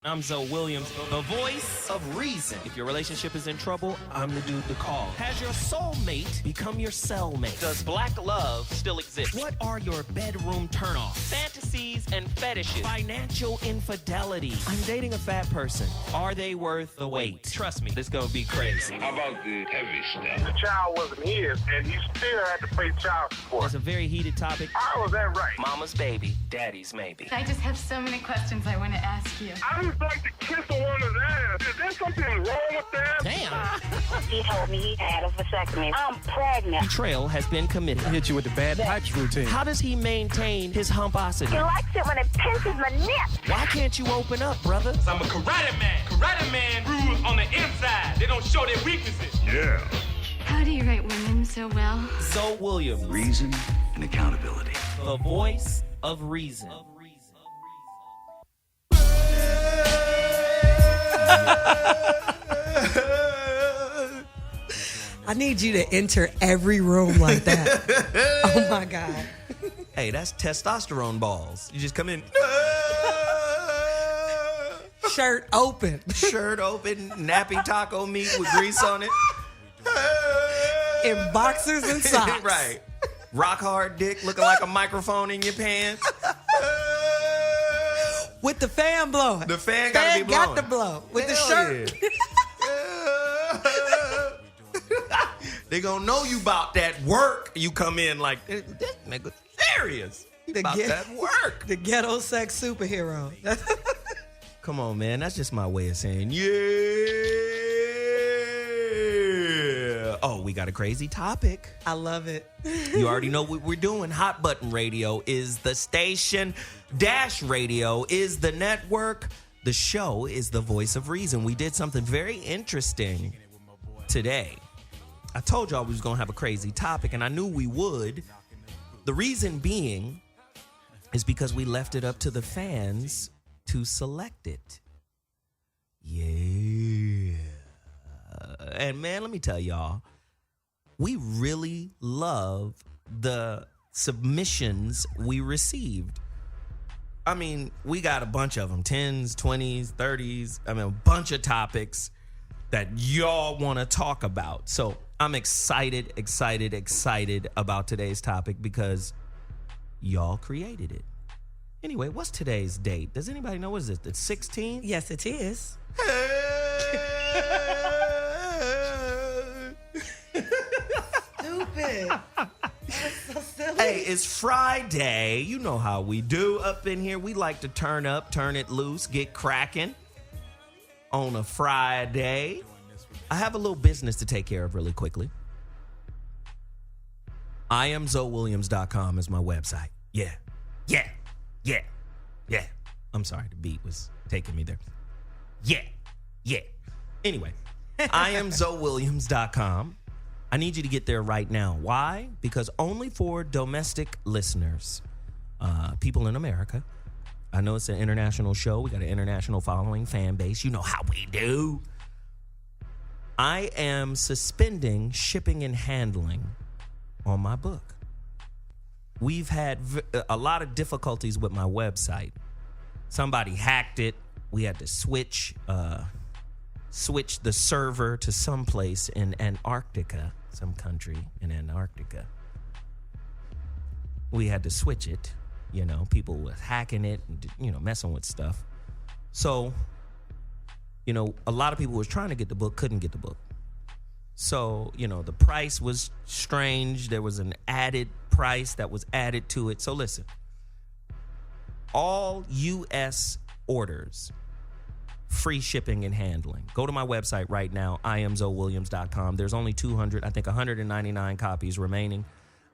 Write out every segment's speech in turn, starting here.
I'm ZoWilliams, the voice of reason. If your relationship is in trouble, I'm the dude to call. Has your soulmate become your cellmate? Does black love still exist? What are your bedroom turnoffs? Fantasies and fetishes. Financial infidelity. I'm dating a fat person. Are they worth the wait? Trust me, this is gonna be crazy. How about the heavy stuff? The child wasn't his, and he still had to pay child support. It's a very heated topic. How was that right? Mama's baby, daddy's maybe. I just have so many questions I want to ask you. I just like to kiss a woman's ass. Is there something wrong with that? Damn. He told me he had a vasectomy. I'm pregnant. Betrayal has been committed. Hit you with the bad pipes routine. How does he maintain his humposity? He likes it when it pinches my neck. Why can't you open up, brother? I'm a karate man. Karate man rules on the inside. They don't show their weaknesses. Yeah. How do you write women so well? ZoWilliams, Reason and accountability. the voice of reason. I need you to enter every room like that. Oh my God. Hey, that's testosterone balls. You just come in. Shirt open. Shirt open, nappy taco meat with grease on it. In boxers and socks. Right. Rock hard dick looking like a microphone in your pants. With the fan blowing. The fan gotta be blowing. got to blow. With the Hell shirt. yeah. They gonna know you about that work. You come in like, this nigga serious. About that work. The ghetto sex superhero. Come on, man. That's just my way of saying, yeah. Oh, we got a crazy topic. I love it. You already know what we're doing. Hot Button Radio is the station. Dash Radio is the network. The show is the voice of reason. We did something very interesting today. I told y'all we was going to have a crazy topic, and I knew we would. The reason being is because we left it up to the fans to select it. Yeah. And man, let me tell y'all, we really love the submissions we received. I mean, we got a bunch of them, 10s, 20s, 30s. I mean, a bunch of topics that y'all want to talk about. So I'm excited about today's topic because y'all created it. Anyway, what's today's date? Does anybody know? What is it? The 16th? Yes, it is. Stupid. That's so silly. Hey, it's Friday. You know how we do up in here. We like to turn up, turn it loose, get cracking on a Friday. I have a little business to take care of really quickly. IamZoWilliams.com is my website. Yeah. I'm sorry, the beat was taking me there. Yeah. Anyway, IamZoWilliams.com. I need you to get there right now. Why? Because only for domestic listeners, people in America. I know it's an international show. We got an international following, fan base. You know how we do. I am suspending shipping and handling on my book. We've had a lot of difficulties with my website. Somebody hacked it. We had to switch the server to someplace in Antarctica, some country in Antarctica. We had to switch it. You know, people were hacking it, and, messing with stuff. So, a lot of people was trying to get the book, couldn't get the book. So, the price was strange. There was an added price that was added to it. So listen, all U.S. orders, free shipping and handling. Go to my website right now, IamZoWilliams.com. There's only 199 copies remaining.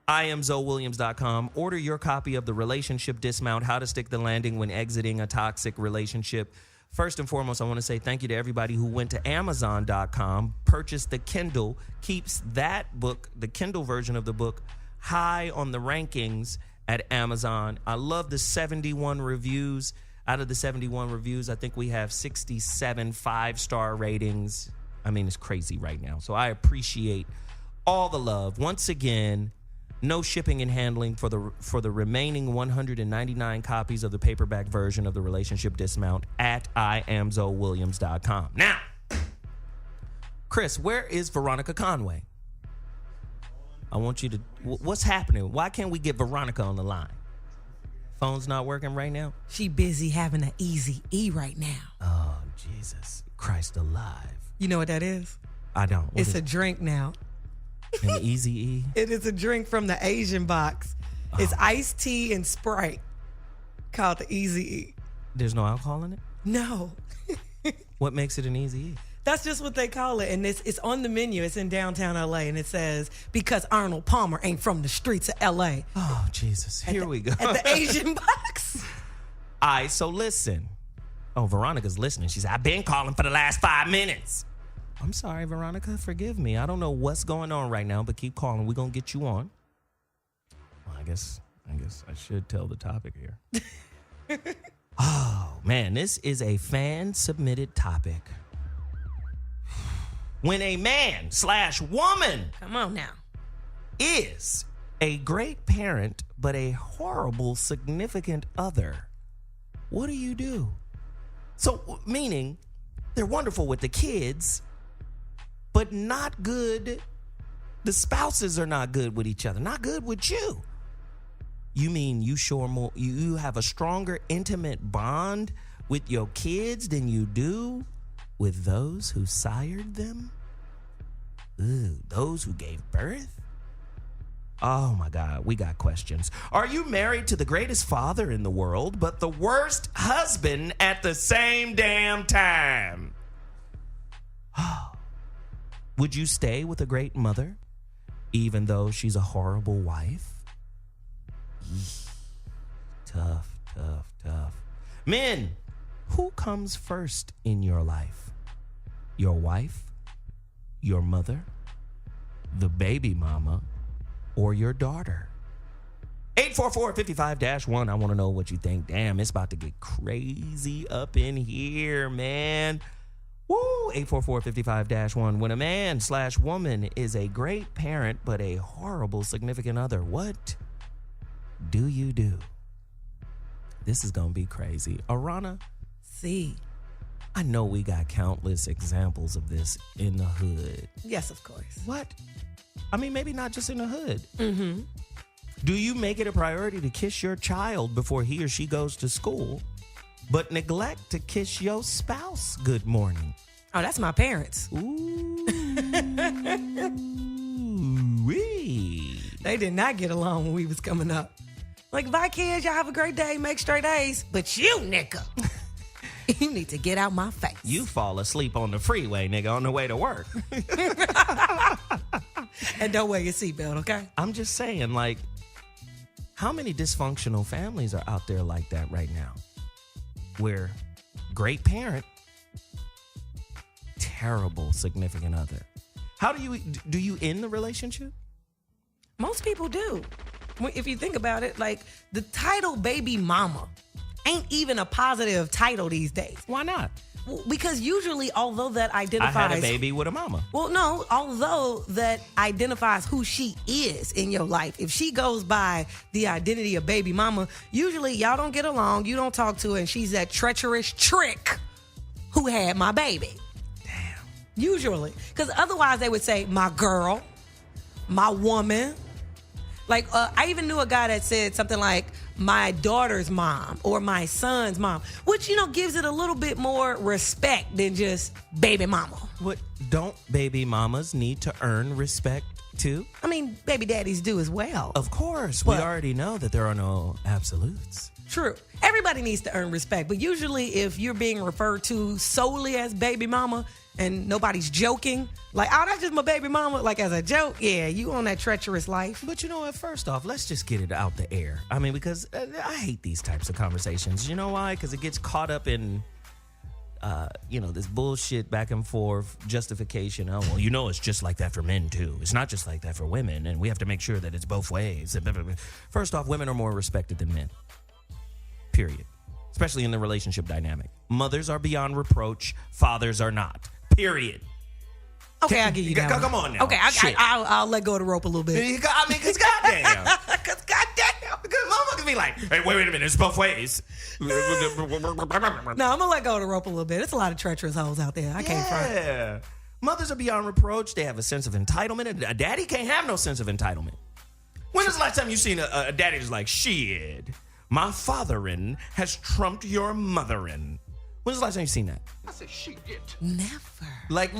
IamZoWilliams.com. Order your copy of The Relationship Dismount, How to Stick the Landing When Exiting a Toxic Relationship. First and foremost, I want to say thank you to everybody who went to Amazon.com, purchased the Kindle, keeps that book, the Kindle version of the book, high on the rankings at Amazon. I love the 71 reviews. Out of the 71 reviews, I think we have 67 5-star ratings. I mean, it's crazy right now. So I appreciate all the love. Once again, No shipping and handling for the remaining 199 copies of the paperback version of The Relationship Dismount at IamZoWilliams.com. Now, Chris, where is Veronica Conway? I want you to... What's happening? Why can't we get Veronica on the line? Phone's not working right now? She busy having an easy E right now. Oh, Jesus Christ alive. You know what that is? I don't. It's a drink now. An Easy E? It is a drink from the Asian box. It's iced tea and Sprite called the Easy E. There's no alcohol in it? No. What makes it an Easy E? That's just what they call it. And it's on the menu. It's in downtown LA. And it says, because Arnold Palmer ain't from the streets of LA. Oh, Jesus. Here we go. At the Asian box. All right, so listen. Oh, Veronica's listening. She said, I've been calling for the last 5 minutes. I'm sorry, Veronica. Forgive me. I don't know what's going on right now, but keep calling. We're going to get you on. Well, I guess I should tell the topic here. Oh, man, this is a fan-submitted topic. When a man/woman Come on now. is a great parent, but a horrible significant other, what do? So, meaning, they're wonderful with the kids, but not good. The spouses are not good with each other, not good with you. You mean you have a stronger intimate bond with your kids than you do with those who sired them? Ooh, those who gave birth? Oh my God, we got questions. Are you married to the greatest father in the world, but the worst husband at the same damn time? Would you stay with a great mother, even though she's a horrible wife? Tough. Men, who comes first in your life? Your wife, your mother, the baby mama, or your daughter? 844-55-1. I want to know what you think. Damn, it's about to get crazy up in here, man. Woo! 844-55-1. When a man/woman is a great parent but a horrible significant other, what do you do? This is going to be crazy. Aarona? See. I know we got countless examples of this in the hood. Yes, of course. What? I mean, maybe not just in the hood. Mm-hmm. Do you make it a priority to kiss your child before he or she goes to school, but neglect to kiss your spouse good morning? Oh, that's my parents. Ooh. Wee. They did not get along when we was coming up. Like, bye, kids. Y'all have a great day. Make straight A's. But you, nigga, you need to get out my face. You fall asleep on the freeway, nigga, on the way to work. And don't wear your seatbelt, okay? I'm just saying, like, how many dysfunctional families are out there like that right now? Where great parent, terrible significant other. How do you end the relationship? Most people do. If you think about it, like, the title baby mama ain't even a positive title these days. Why not? Well, because usually, although that identifies... I had a baby with a mama. Well, no, although that identifies who she is in your life. If she goes by the identity of baby mama, usually y'all don't get along, you don't talk to her, and she's that treacherous trick who had my baby. Damn. Usually. Because otherwise they would say, my girl, my woman. Like, I even knew a guy that said something like, my daughter's mom or my son's mom, which, gives it a little bit more respect than just baby mama. What, don't baby mamas need to earn respect too? I mean, baby daddies do as well. Of course. We already know that there are no absolutes. True. Everybody needs to earn respect, but usually if you're being referred to solely as baby mama and nobody's joking, like, oh, that's just my baby mama, like as a joke, yeah, you on that treacherous life. But you know what, first off, let's just get it out the air. I mean, because I hate these types of conversations. You know why? Because it gets caught up in, this bullshit back and forth justification. Oh, well, it's just like that for men too. It's not just like that for women, and we have to make sure that it's both ways. First off, women are more respected than men. Period. Especially in the relationship dynamic. Mothers are beyond reproach. Fathers are not. Period. Okay, I'll give you that. Come on now. Okay, Shit. I'll let go of the rope a little bit. I mean, because goddamn. Because goddamn. Because motherfuckers be like, hey, wait a minute, it's both ways. No, I'm gonna let go of the rope a little bit. It's a lot of treacherous hoes out there. I can't front. Yeah. Mothers are beyond reproach. They have a sense of entitlement. A daddy can't have no sense of entitlement. When was the last time you seen a daddy that's like, shit, my fatherin has trumped your motherin? When's the last time you seen that? I said, shit. Never. Like,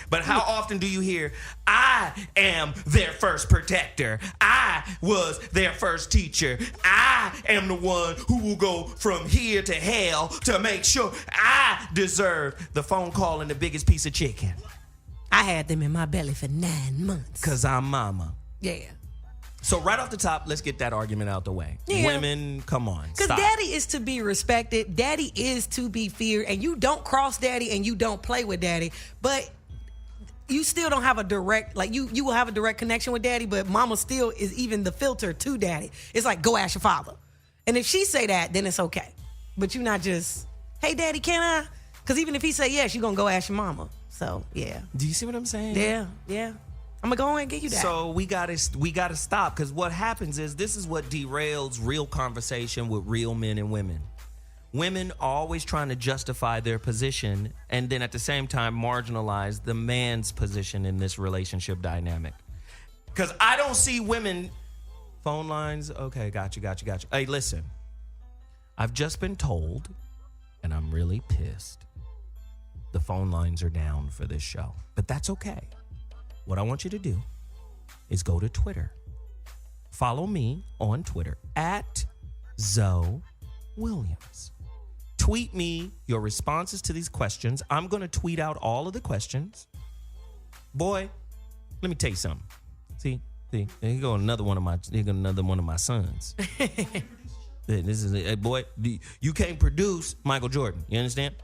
but how often do you hear, I am their first protector. I was their first teacher. I am the one who will go from here to hell to make sure I deserve the phone call and the biggest piece of chicken. I had them in my belly for 9 months. Because I'm mama. Yeah. So right off the top, let's get that argument out the way. Yeah. Women, come on. Because daddy is to be respected. Daddy is to be feared. And you don't cross daddy and you don't play with daddy. But you still don't have a direct, like you will have a direct connection with daddy, but mama still is even the filter to daddy. It's like, go ask your father. And if she say that, then it's okay. But you're not just, hey, daddy, can I? Because even if he say yes, you're going to go ask your mama. So, yeah. Do you see what I'm saying? Yeah. I'm gonna go ahead and get you that. So we gotta stop, because what happens is this is what derails real conversation with real men and women. Women always trying to justify their position and then at the same time marginalize the man's position in this relationship dynamic. Because I don't see women phone lines. Okay, got you. Hey, listen, I've just been told, and I'm really pissed, the phone lines are down for this show, but that's okay. What I want you to do is go to Twitter. Follow me on Twitter at ZoWilliams. Tweet me your responses to these questions. I'm going to tweet out all of the questions. Boy, let me tell you something. See, there you go another one of my sons. This is boy, you can't produce Michael Jordan. You understand?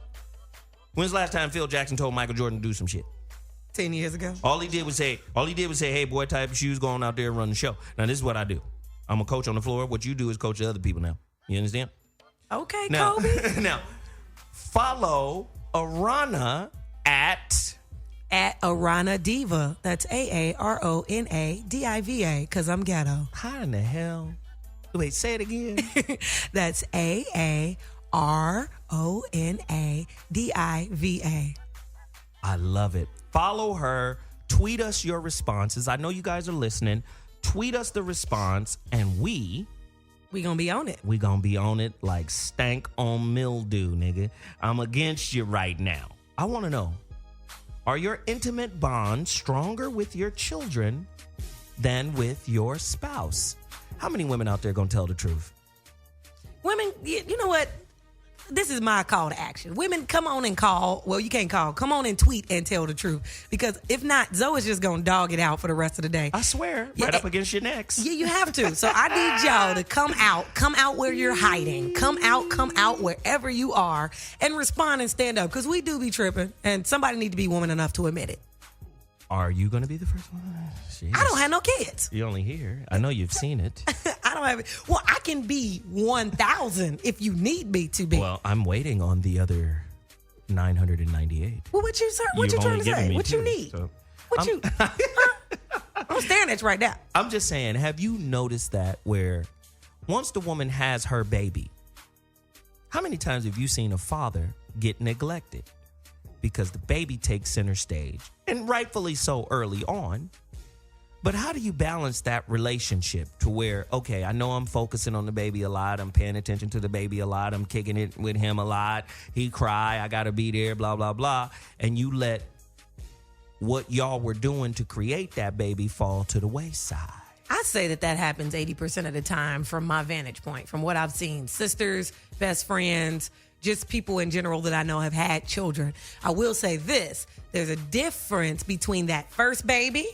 When's the last time Phil Jackson told Michael Jordan to do some shit? 10 years ago. All he did was say, hey, boy, type of shoes, going out there and run the show. Now, this is what I do. I'm a coach on the floor. What you do is coach the other people now. You understand? Okay, now, Kobe. Now, follow Aarona at Aarona Diva. That's AARONADIVA, because I'm ghetto. How in the hell? Wait, say it again. That's AARONADIVA. I love it. Follow her. Tweet us your responses. I know you guys are listening. Tweet us the response, and we gonna be on it. We gonna be on it like stank on mildew, nigga. I'm against you right now. I want to know, are your intimate bonds stronger with your children than with your spouse? How many women out there gonna tell the truth? Women, you know what? This is my call to action. Women, come on and call. Well, you can't call. Come on and tweet and tell the truth. Because if not, Zoe is just going to dog it out for the rest of the day. I swear. Yeah, right up against your necks. Yeah, you have to. So I need y'all to come out. Come out where you're hiding. Come out wherever you are and respond and stand up. Because we do be tripping. And somebody need to be woman enough to admit it. Are you going to be the first one? Jeez. I don't have no kids. You only here. I know you've seen it. I don't have it. Well, I can be 1,000 if you need me to be. Well, I'm waiting on the other 998. Well, what you trying to say? What you need? So I'm staring at you right now. I'm just saying, have you noticed that where once the woman has her baby, how many times have you seen a father get neglected? Because the baby takes center stage, and rightfully so early on. But how do you balance that relationship to where, okay, I know I'm focusing on the baby a lot. I'm paying attention to the baby a lot. I'm kicking it with him a lot. He cry. I got to be there, blah, blah, blah. And you let what y'all were doing to create that baby fall to the wayside. I say that happens 80% of the time from my vantage point, from what I've seen. Sisters, best friends, just people in general that I know have had children. I will say this. There's a difference between that first baby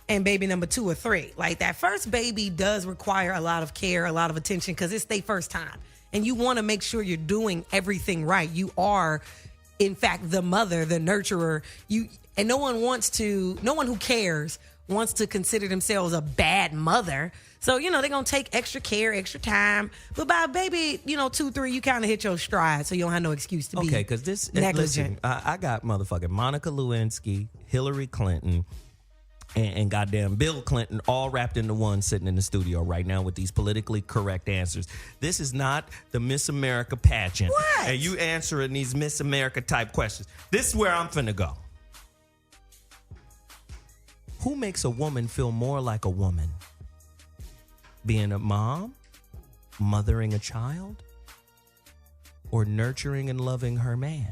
and baby number 2 or 3. Like, that first baby does require a lot of care, a lot of attention, because it's their first time. And you want to make sure you're doing everything right. You are, in fact, the mother, the nurturer. And no one who cares wants to consider themselves a bad mother. So, they're going to take extra care, extra time. But by baby, 2, 3, you kind of hit your stride. So you don't have no excuse to be Okay, because this, negligent. listen, I got motherfucking Monica Lewinsky, Hillary Clinton, and goddamn Bill Clinton all wrapped into one sitting in the studio right now with these politically correct answers. This is not the Miss America pageant. What? And you answering these Miss America type questions. This is where I'm finna go. Who makes a woman feel more like a woman? Being a mom? Mothering a child? Or nurturing and loving her man?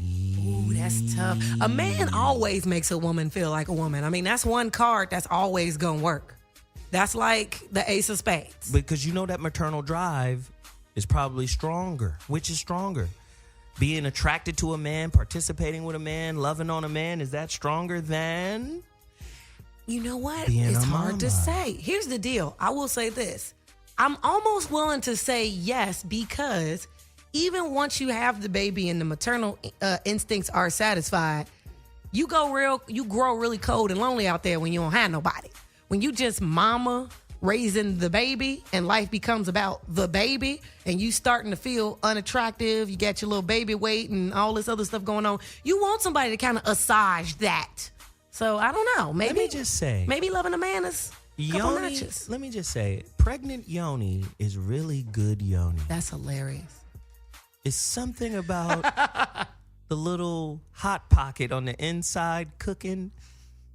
Ooh, that's tough. A man always makes a woman feel like a woman. I mean, that's one card that's always going to work. That's like the ace of spades. Because that maternal drive is probably stronger. Which is stronger? Being attracted to a man, participating with a man, loving on a man, is that stronger than? You know what? Being It's a hard to mama. say. Here's the deal. I will say this. I'm almost willing to say yes, because even once you have the baby and the maternal instincts are satisfied, you grow really cold and lonely out there when you don't have nobody. When you just mama raising the baby and life becomes about the baby and you starting to feel unattractive, you got your little baby weight and all this other stuff going on, you want somebody to kind of assuage that. So I don't know. Maybe, Let me just say, maybe loving a man is a couple Yoni, notches. let me just say, pregnant Yoni is really good Yoni. That's hilarious. It's something about the little hot pocket on the inside cooking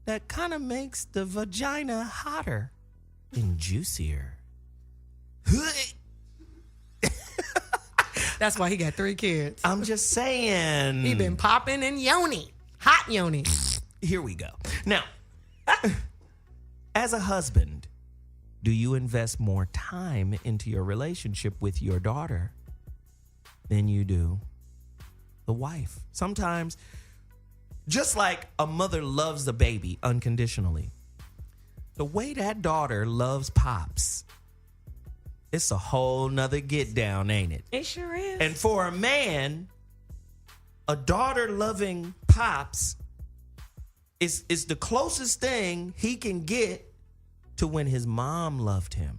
that kind of makes the vagina hotter and juicier. That's why he got 3 kids. I'm just saying. He been popping in Yoni. Hot Yoni. Here we go. Now, as a husband, do you invest more time into your relationship with your daughter than you do the wife? Sometimes, just like a mother loves the baby unconditionally, the way that daughter loves Pops, it's a whole nother get down, ain't it? It sure is. And for a man, a daughter loving Pops is the closest thing he can get to when his mom loved him.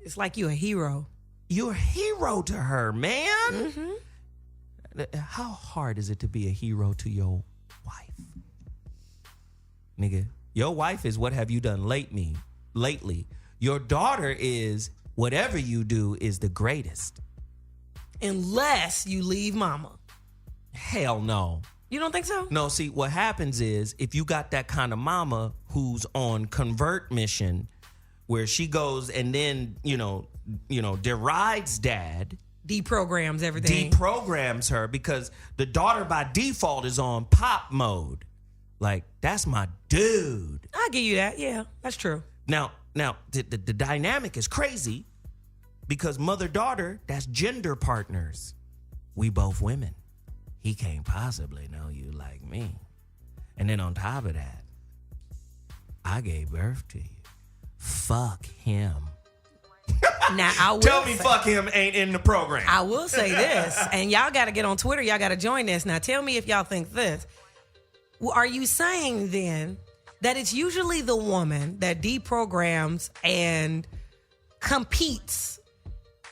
It's like you a hero. You're a hero to her, man. Mm-hmm. How hard is it to be a hero to your wife? Nigga, your wife is what have you done lately. Your daughter is whatever you do is the greatest. Unless you leave mama. Hell no. You don't think so? No, see, what happens is if you got that kind of mama who's on convert mission where she goes and then, derides dad, Deprograms everything. deprograms her because the daughter by default is on pop mode. Like, that's my dude. I'll give you that. Yeah, that's true. Now, the dynamic is crazy because mother-daughter, that's gender partners. We both women. He can't possibly know you like me. And then on top of that, I gave birth to you. Fuck him. Now, I will Tell me say, fuck him ain't in the program. I will say this, and y'all got to get on Twitter. Y'all got to join this. Now, tell me if y'all think this. Are you saying then that it's usually the woman that deprograms and competes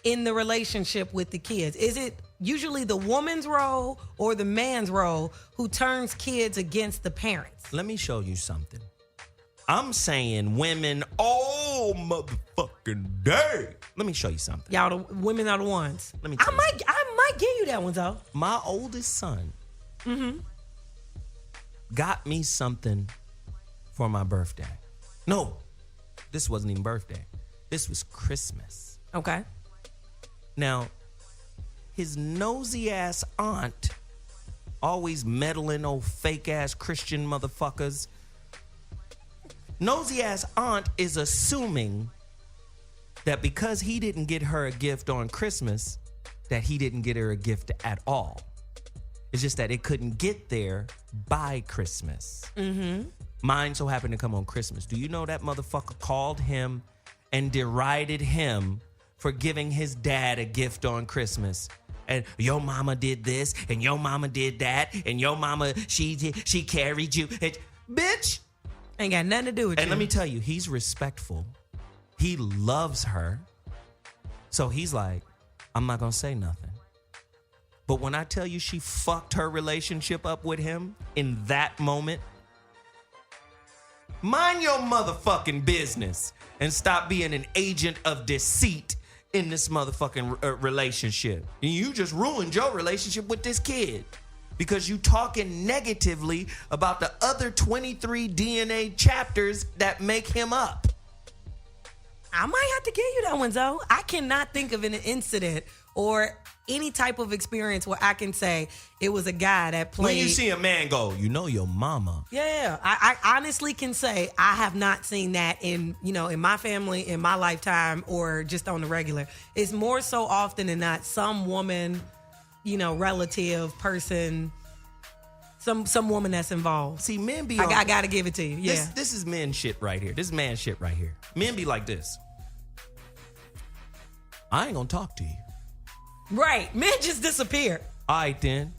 in the relationship with the kids? Is it usually the woman's role or the man's role who turns kids against the parents? Let me show you something. I'm saying women all motherfucking day. Let me show you something. Y'all, the women are the ones. Let me tell I you might give you that one, though. My oldest son got me something for my birthday. No, this wasn't even birthday. This was Christmas. Okay. Now, his nosy ass aunt, always meddling old fake ass Christian motherfuckers. Nosy ass aunt is assuming that because he didn't get her a gift on Christmas, that he didn't get her a gift at all. It's just that it couldn't get there by Christmas. Mine so happened to come on Christmas. Do you know that motherfucker called him and derided him for giving his dad a gift on Christmas? And your mama did this, and your mama did that, and your mama, she carried you. And, bitch, Ain't got nothing to do with you. And let me tell you, he's respectful. He loves her. So he's like, I'm not going to say nothing. But when I tell you she fucked her relationship up with him in that moment, mind your motherfucking business and stop being an agent of deceit in this motherfucking relationship. And you just ruined your relationship with this kid because you talking negatively about the other 23 DNA chapters that make him up. I might have to give you that one, Zoe. I cannot think of an incident or any type of experience where I can say it was a guy that played. When you see a man go, you know your mama. Yeah, I honestly can say I have not seen that in my family, in my lifetime, or just on the regular. It's more so often than not some woman, relative, person, some woman that's involved. See, men be I gotta give it to you. Yeah. This is men shit right here. This is man shit right here. Men be like this. I ain't gonna talk to you. Right. Men just disappear. All right, then.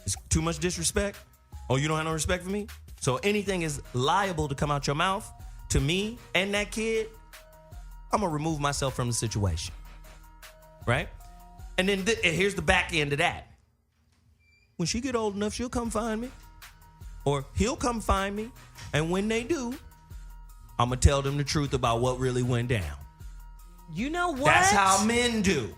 It's too much disrespect? Oh, you don't have no respect for me? So anything is liable to come out your mouth to me and that kid, I'm going to remove myself from the situation. Right? And then and here's the back end of that. When she get old enough, she'll come find me. Or he'll come find me. And when they do, I'm going to tell them the truth about what really went down. You know what? That's how men do.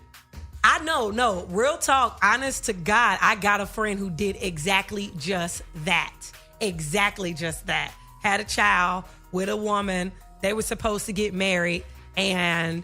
I know, no, real talk, honest to God, I got a friend who did exactly just that. Exactly just that. Had a child with a woman. They were supposed to get married. And,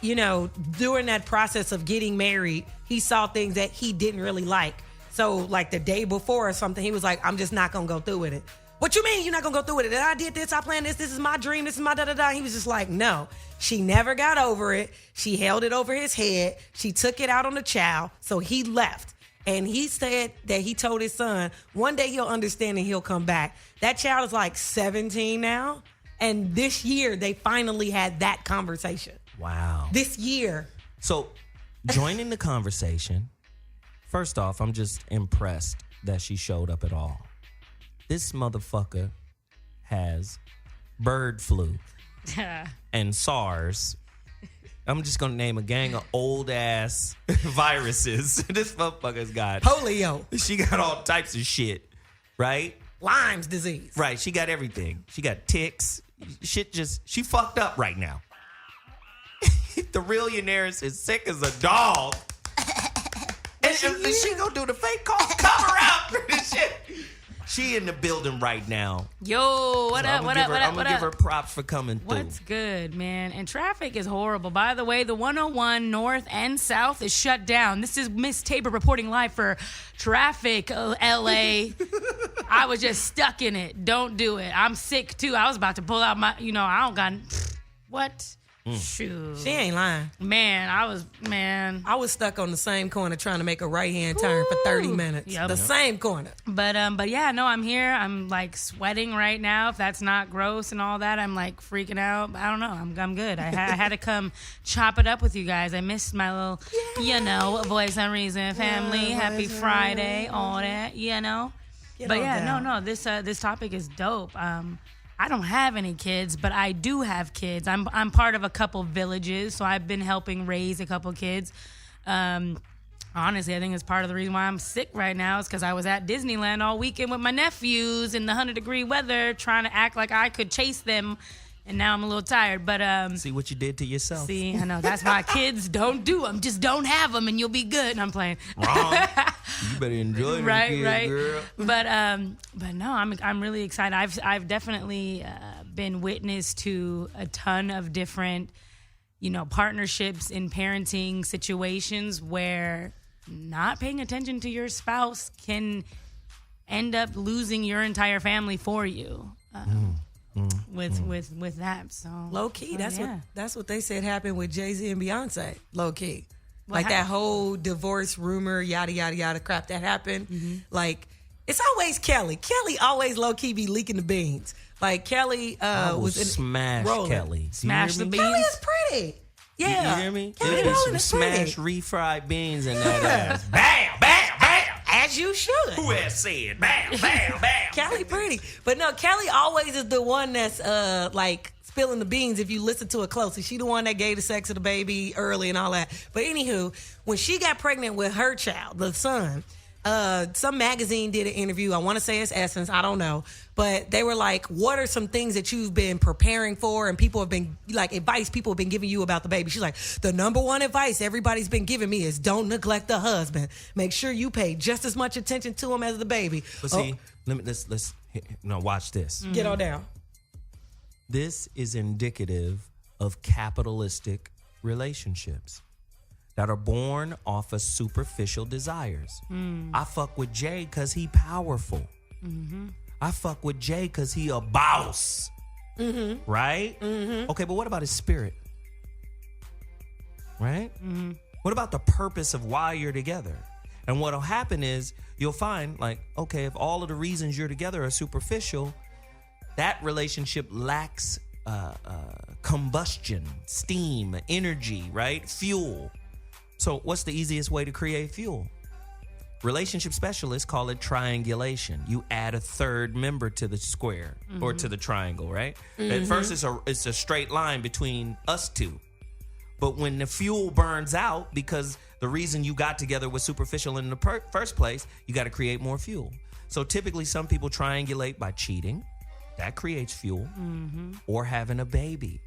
during that process of getting married, he saw things that he didn't really like. So, like the day before or something, he was like, I'm just not going to go through with it. What you mean you're not going to go through with it? I did this, I planned this is my dream, this is my da-da-da. He was just like, no. She never got over it. She held it over his head. She took it out on the child. So he left. And he said that he told his son, one day he'll understand and he'll come back. That child is like 17 now. And this year, they finally had that conversation. Wow. This year. So, joining the conversation, first off, I'm just impressed that she showed up at all. This motherfucker has bird flu and SARS. I'm just going to name a gang of old-ass viruses. This motherfucker's got polio. She got all types of shit, right? Lyme's disease. Right. She got everything. She got ticks. She fucked up right now. The Realionaire is as sick as a dog. And she gonna do the fake call, cover up for this shit. She in the building right now. Yo, what up? I'm gonna give her props for coming through. What's good, man? And traffic is horrible. By the way, the 101 north and south is shut down. This is Miss Tabor reporting live for Traffic LA. I was just stuck in it. Don't do it. I'm sick too. I was about to pull out my, I don't got what? Shoot. She ain't lying. Man, I was stuck on the same corner trying to make a right-hand turn for 30 minutes. Yep. The same corner. But yeah, no, I'm here. I'm like sweating right now. If that's not gross and all that, I'm like freaking out. I don't know. I'm good. I had to come chop it up with you guys. I missed my little, Voice on Reason family. Happy Friday, all that, But yeah, no, this topic is dope. I don't have any kids, but I do have kids. I'm part of a couple villages, so I've been helping raise a couple kids. Honestly, I think it's part of the reason why I'm sick right now is because I was at Disneyland all weekend with my nephews in the 100-degree weather trying to act like I could chase them, and now I'm a little tired. But see what you did to yourself. See, I know. That's why kids don't do them. Just don't have them, and you'll be good. And I'm playing. Wrong. You better enjoy them, right. girl. But no, I'm really excited. I've definitely been witness to a ton of different, partnerships in parenting situations where not paying attention to your spouse can end up losing your entire family for you. With that, so low key, that's what they said happened with Jay-Z and Beyonce. Low key, that whole divorce rumor, yada yada yada crap that happened. Mm-hmm. Like it's always Kelly. Kelly always low key be leaking the beans. Like Kelly was in smash rolling. Kelly. Smash the beans. Kelly is pretty. Yeah, you hear me? Kelly Rowland is smash pretty. refried beans in that ass. Bam, bam, bam. As As you should. Who has said bam, bam, bam? Kelly pretty. But no, Kelly always is the one that's like spilling the beans if you listen to it closely. She the one that gave the sex of the baby early and all that. But anywho, when she got pregnant with her child, the son, some magazine did an interview. I want to say it's Essence. I don't know. But they were like, what are some things that you've been preparing for? And people have been, like, advice people have been giving you about the baby. She's like, the number one advice everybody's been giving me is don't neglect the husband. Make sure you pay just as much attention to him as the baby. But see, let's watch this. Get on down. This is indicative of capitalistic relationships that are born off of superficial desires. I fuck with Jay because he powerful. I fuck with Jay because he a boss. Right? Okay, but what about his spirit? Right? What about the purpose of why you're together? And what'll happen is you'll find, like, okay, if all of the reasons you're together are superficial, that relationship lacks combustion, steam, energy, right? Fuel. So what's the easiest way to create fuel? Relationship specialists call it triangulation. You add a third member to the square or to the triangle, right? At first, it's a straight line between us two. But when the fuel burns out, because the reason you got together was superficial in the first place, you got to create more fuel. So typically, some people triangulate by cheating. That creates fuel. Or having a baby.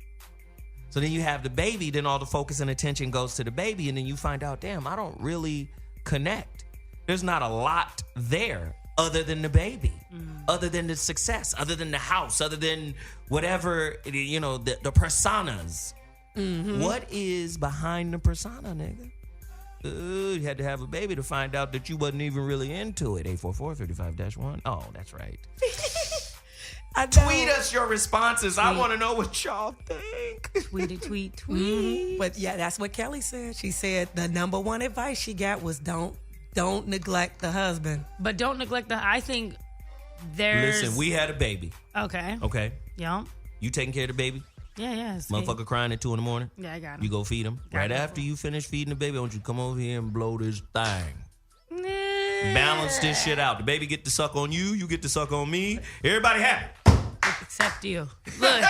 So then you have the baby, then all the focus and attention goes to the baby, and then you find out, damn, I don't really connect. There's not a lot there other than the baby, other than the success, other than the house, other than whatever, the personas. What is behind the persona, nigga? You had to have a baby to find out that you wasn't even really into it. 844-35-1. Oh, that's right. Tweet us your responses. I want to know what y'all think. Tweet. But yeah, that's what Kelly said. She said the number one advice she got was don't neglect the husband. But don't neglect I think there's... Listen, we had a baby. Okay. Okay. Yeah. You taking care of the baby? Yeah. Motherfucker crying at 2 a.m? Yeah, I got him. You go feed him. Right after you finish feeding the baby, I want you to come over here and blow this thing. Balance this shit out. The baby get to suck on you. You get to suck on me. Everybody happy. Except you. Look.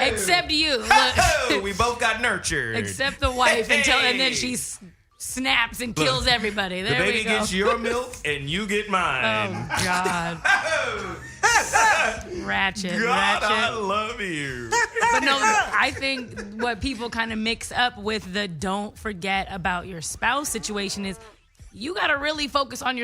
Except you. Look. We both got nurtured. Except the wife and then she snaps and kills everybody. There the baby we go. gets your milk and you get mine. Oh, God. Ratchet. God, Ratchet. I love you. But no, I think what people kind of mix up with the don't forget about your spouse situation is you got to really focus on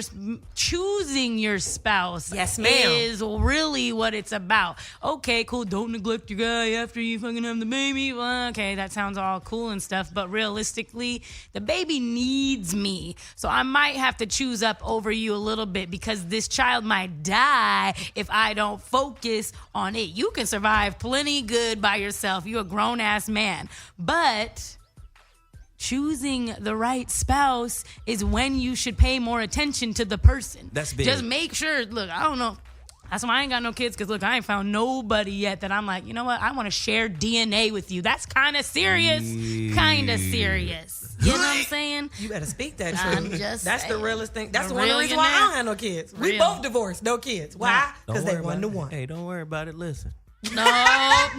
choosing your spouse. Yes, ma'am. Is really what it's about. Okay, cool. Don't neglect your guy after you fucking have the baby. Well, okay, that sounds all cool and stuff. But realistically, the baby needs me. So I might have to choose up over you a little bit because this child might die if I don't focus on it. You can survive plenty good by yourself. You're a grown-ass man. But choosing the right spouse is when you should pay more attention to the person. That's big. Just make sure, look, I don't know. That's why I ain't got no kids, because, look, I ain't found nobody yet that I'm like, you know what, I want to share DNA with you. That's kind of serious. Kind of serious. You know what I'm saying? You better speak that I'm truth. just That's the saying. realest thing. That's The one of the real reasons why I you don't have no kids. We Real. both divorced, no kids. Why? Because they wasn't the one. Hey, don't worry about it. Listen. No. I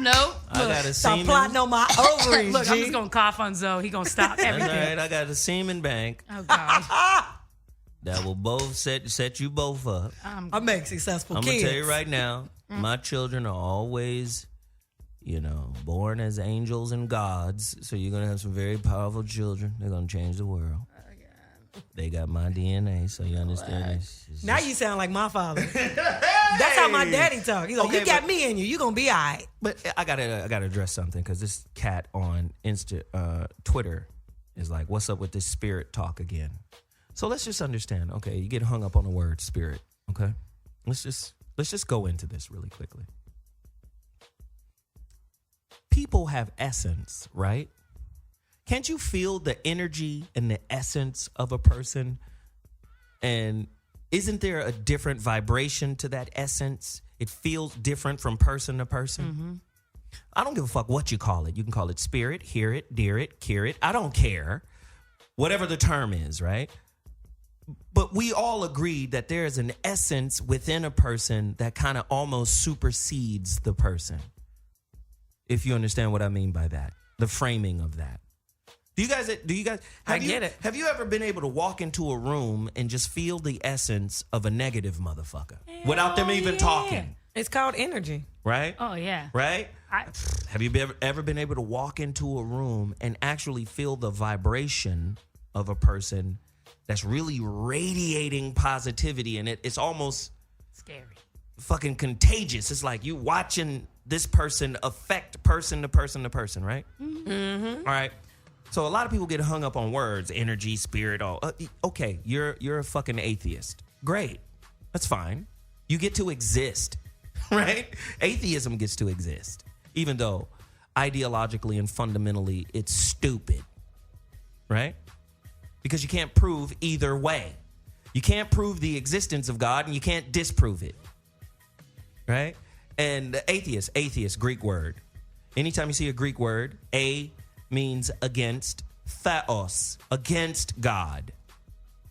got a Stop semen. plotting on my ovaries, Look, I'm G. just going to cough on Zoe. He going to stop That's everything. all right. I got a semen bank Oh, God. that will both set you both up. I make successful I'm kids. gonna tell you right now, my children are always, born as angels and gods. So you're gonna have some very powerful children. They're gonna change the world. They got my DNA, so you understand this. Now you sound like my father. That's how my daddy talk. He's like, Okay, you got but- me in you. You gonna be all right. But I gotta address something, because this cat on Twitter is like, "What's up with this spirit talk again?" So let's just understand. Okay, you get hung up on the word spirit. Okay, let's just go into this really quickly. People have essence, right? Can't you feel the energy and the essence of a person? And isn't there a different vibration to that essence? It feels different from person to person. Mm-hmm. I don't give a fuck what you call it. You can call it spirit, hear it, dear it, cure it. I don't care. Whatever the term is, right? But we all agreed that there is an essence within a person that kind of almost supersedes the person. If you understand what I mean by that, the framing of that. Do you guys get it. Have you ever been able to walk into a room and just feel the essence of a negative motherfucker without them even talking? It's called energy. Right? Oh, yeah. Right? Have you ever been able to walk into a room and actually feel the vibration of a person that's really radiating positivity, and it's almost Scary. fucking contagious? It's like you watching this person affect person to person to person, right? Mm-hmm. All right. So a lot of people get hung up on words, energy, spirit, all. Okay, you're a fucking atheist. Great. That's fine. You get to exist, right? Atheism gets to exist, even though ideologically and fundamentally it's stupid, right? Because you can't prove either way. You can't prove the existence of God and you can't disprove it, right? And atheist, Greek word. Anytime you see a Greek word, a means against, theos, against God.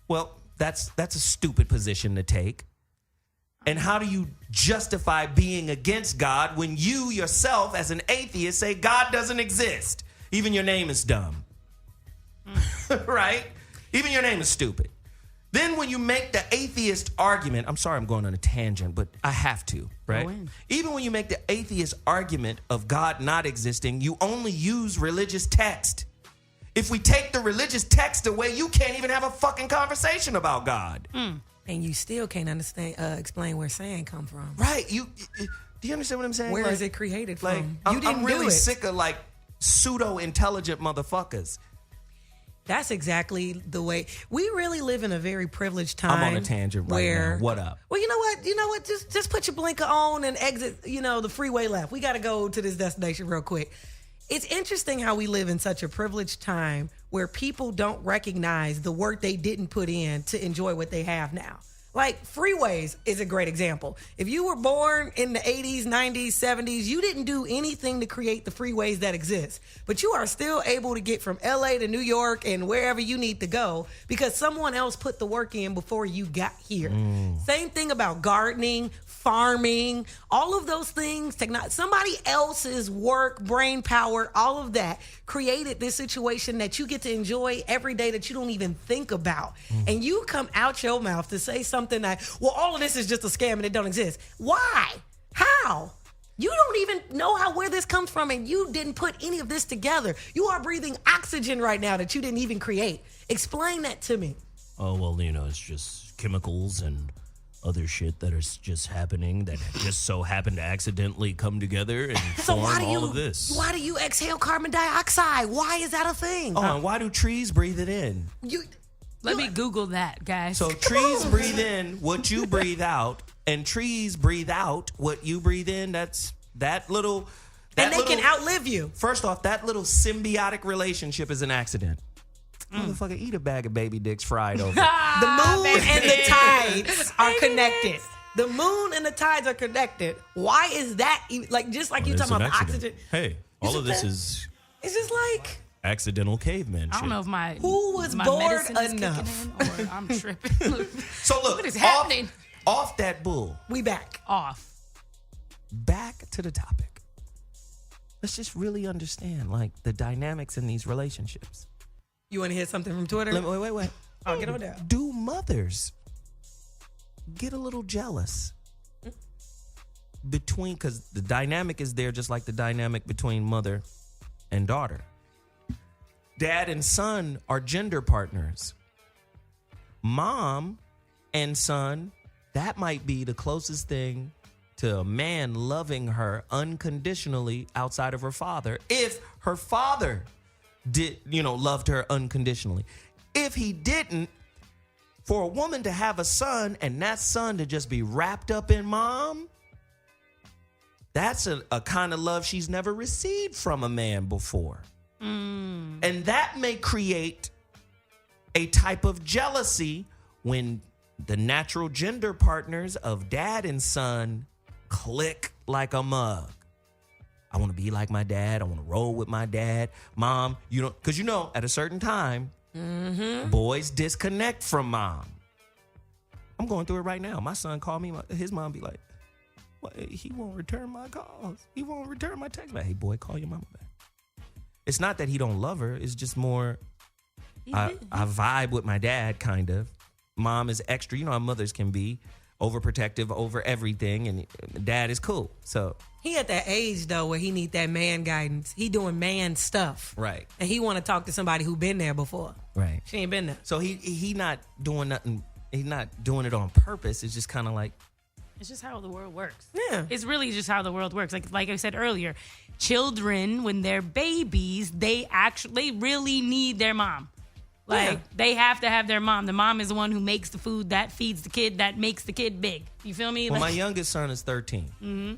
Well, that's a stupid position to take. And how do you justify being against God when you yourself as an atheist say God doesn't exist? Even your name is dumb. Right? Even your name is stupid. Then when you make the atheist argument, I'm sorry I'm going on a tangent, but I have to, right? Even when you make the atheist argument of God not existing, you only use religious text. If we take the religious text away, you can't even have a fucking conversation about God. And you still can't explain where sand come from. Right. Do you understand what I'm saying? Where is it created from? I'm really sick of like pseudo-intelligent motherfuckers. That's exactly the way. We really live in a very privileged time. I'm on a tangent right now. What up? Well, you know what? Just put your blinker on and exit, the freeway left. We got to go to this destination real quick. It's interesting how we live in such a privileged time where people don't recognize the work they didn't put in to enjoy what they have now. Like freeways is a great example. If you were born in the 80s, 90s, 70s, you didn't do anything to create the freeways that exist. But you are still able to get from LA to New York and wherever you need to go because someone else put the work in before you got here. Same thing about gardening, farming, all of those things, somebody else's work, brain power, all of that created this situation that you get to enjoy every day that you don't even think about. And you come out your mouth to say something that, well, all of this is just a scam and it don't exist. Why? How? You don't even know where this comes from and you didn't put any of this together. You are breathing oxygen right now that you didn't even create. Explain that to me. Oh, well, it's just chemicals and other shit that is just happening that just so happened to accidentally come together and form all of this. Why do you exhale carbon dioxide? Why is that a thing? Oh, and why do trees breathe it in? Let me Google that, guys. So trees breathe in what you breathe out, and trees breathe out what you breathe in. That's that little... And they can outlive you. First off, that little symbiotic relationship is an accident. Motherfucker, eat a bag of baby dicks fried over. The moon and the tides are connected. The moon and the tides are connected. Why is that? Just like you talking about the oxygen. Hey, all of this is... It's just like... accidental caveman shit. I don't know if who was my bored medicine is enough? kicking in or I'm tripping. So look, what is happening? Off that bull. We back. Back to the topic. Let's just really understand the dynamics in these relationships. You want to hear something from Twitter? Wait. Oh, get on down. Do mothers get a little jealous because the dynamic is there just like the dynamic between mother and daughter. Dad and son are gender partners. Mom and son, that might be the closest thing to a man loving her unconditionally outside of her father. If her father loved her unconditionally. If he didn't, for a woman to have a son and that son to just be wrapped up in mom, that's a kind of love she's never received from a man before. And that may create a type of jealousy when the natural gender partners of dad and son click like a mug. I want to be like my dad. I want to roll with my dad. Mom, because at a certain time, boys disconnect from mom. I'm going through it right now. My son called me. His mom be like, "Well, he won't return my calls. He won't return my text back." Hey, boy, call your mama back. It's not that he don't love her. It's just more, I vibe with my dad, kind of. Mom is extra. You know how mothers can be overprotective over everything, and dad is cool. So he at that age, though, where he need that man guidance. He doing man stuff. Right. And he want to talk to somebody who been there before. Right. She ain't been there. So he not doing nothing. He's not doing it on purpose. It's just kind of like, it's just how the world works. Yeah. It's really just how the world works. Like I said earlier, children, when they're babies, they really need their mom. Like, they have to have their mom. The mom is the one who makes the food, that feeds the kid, that makes the kid big. You feel me? Well, my youngest son is 13. Mm-hmm.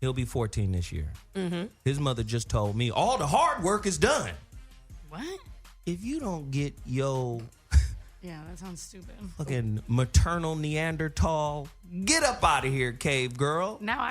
He'll be 14 this year. Mm-hmm. His mother just told me, all the hard work is done. What? If you don't get your Yeah, that sounds stupid. fucking maternal Neanderthal, get up out of here, cave girl. Now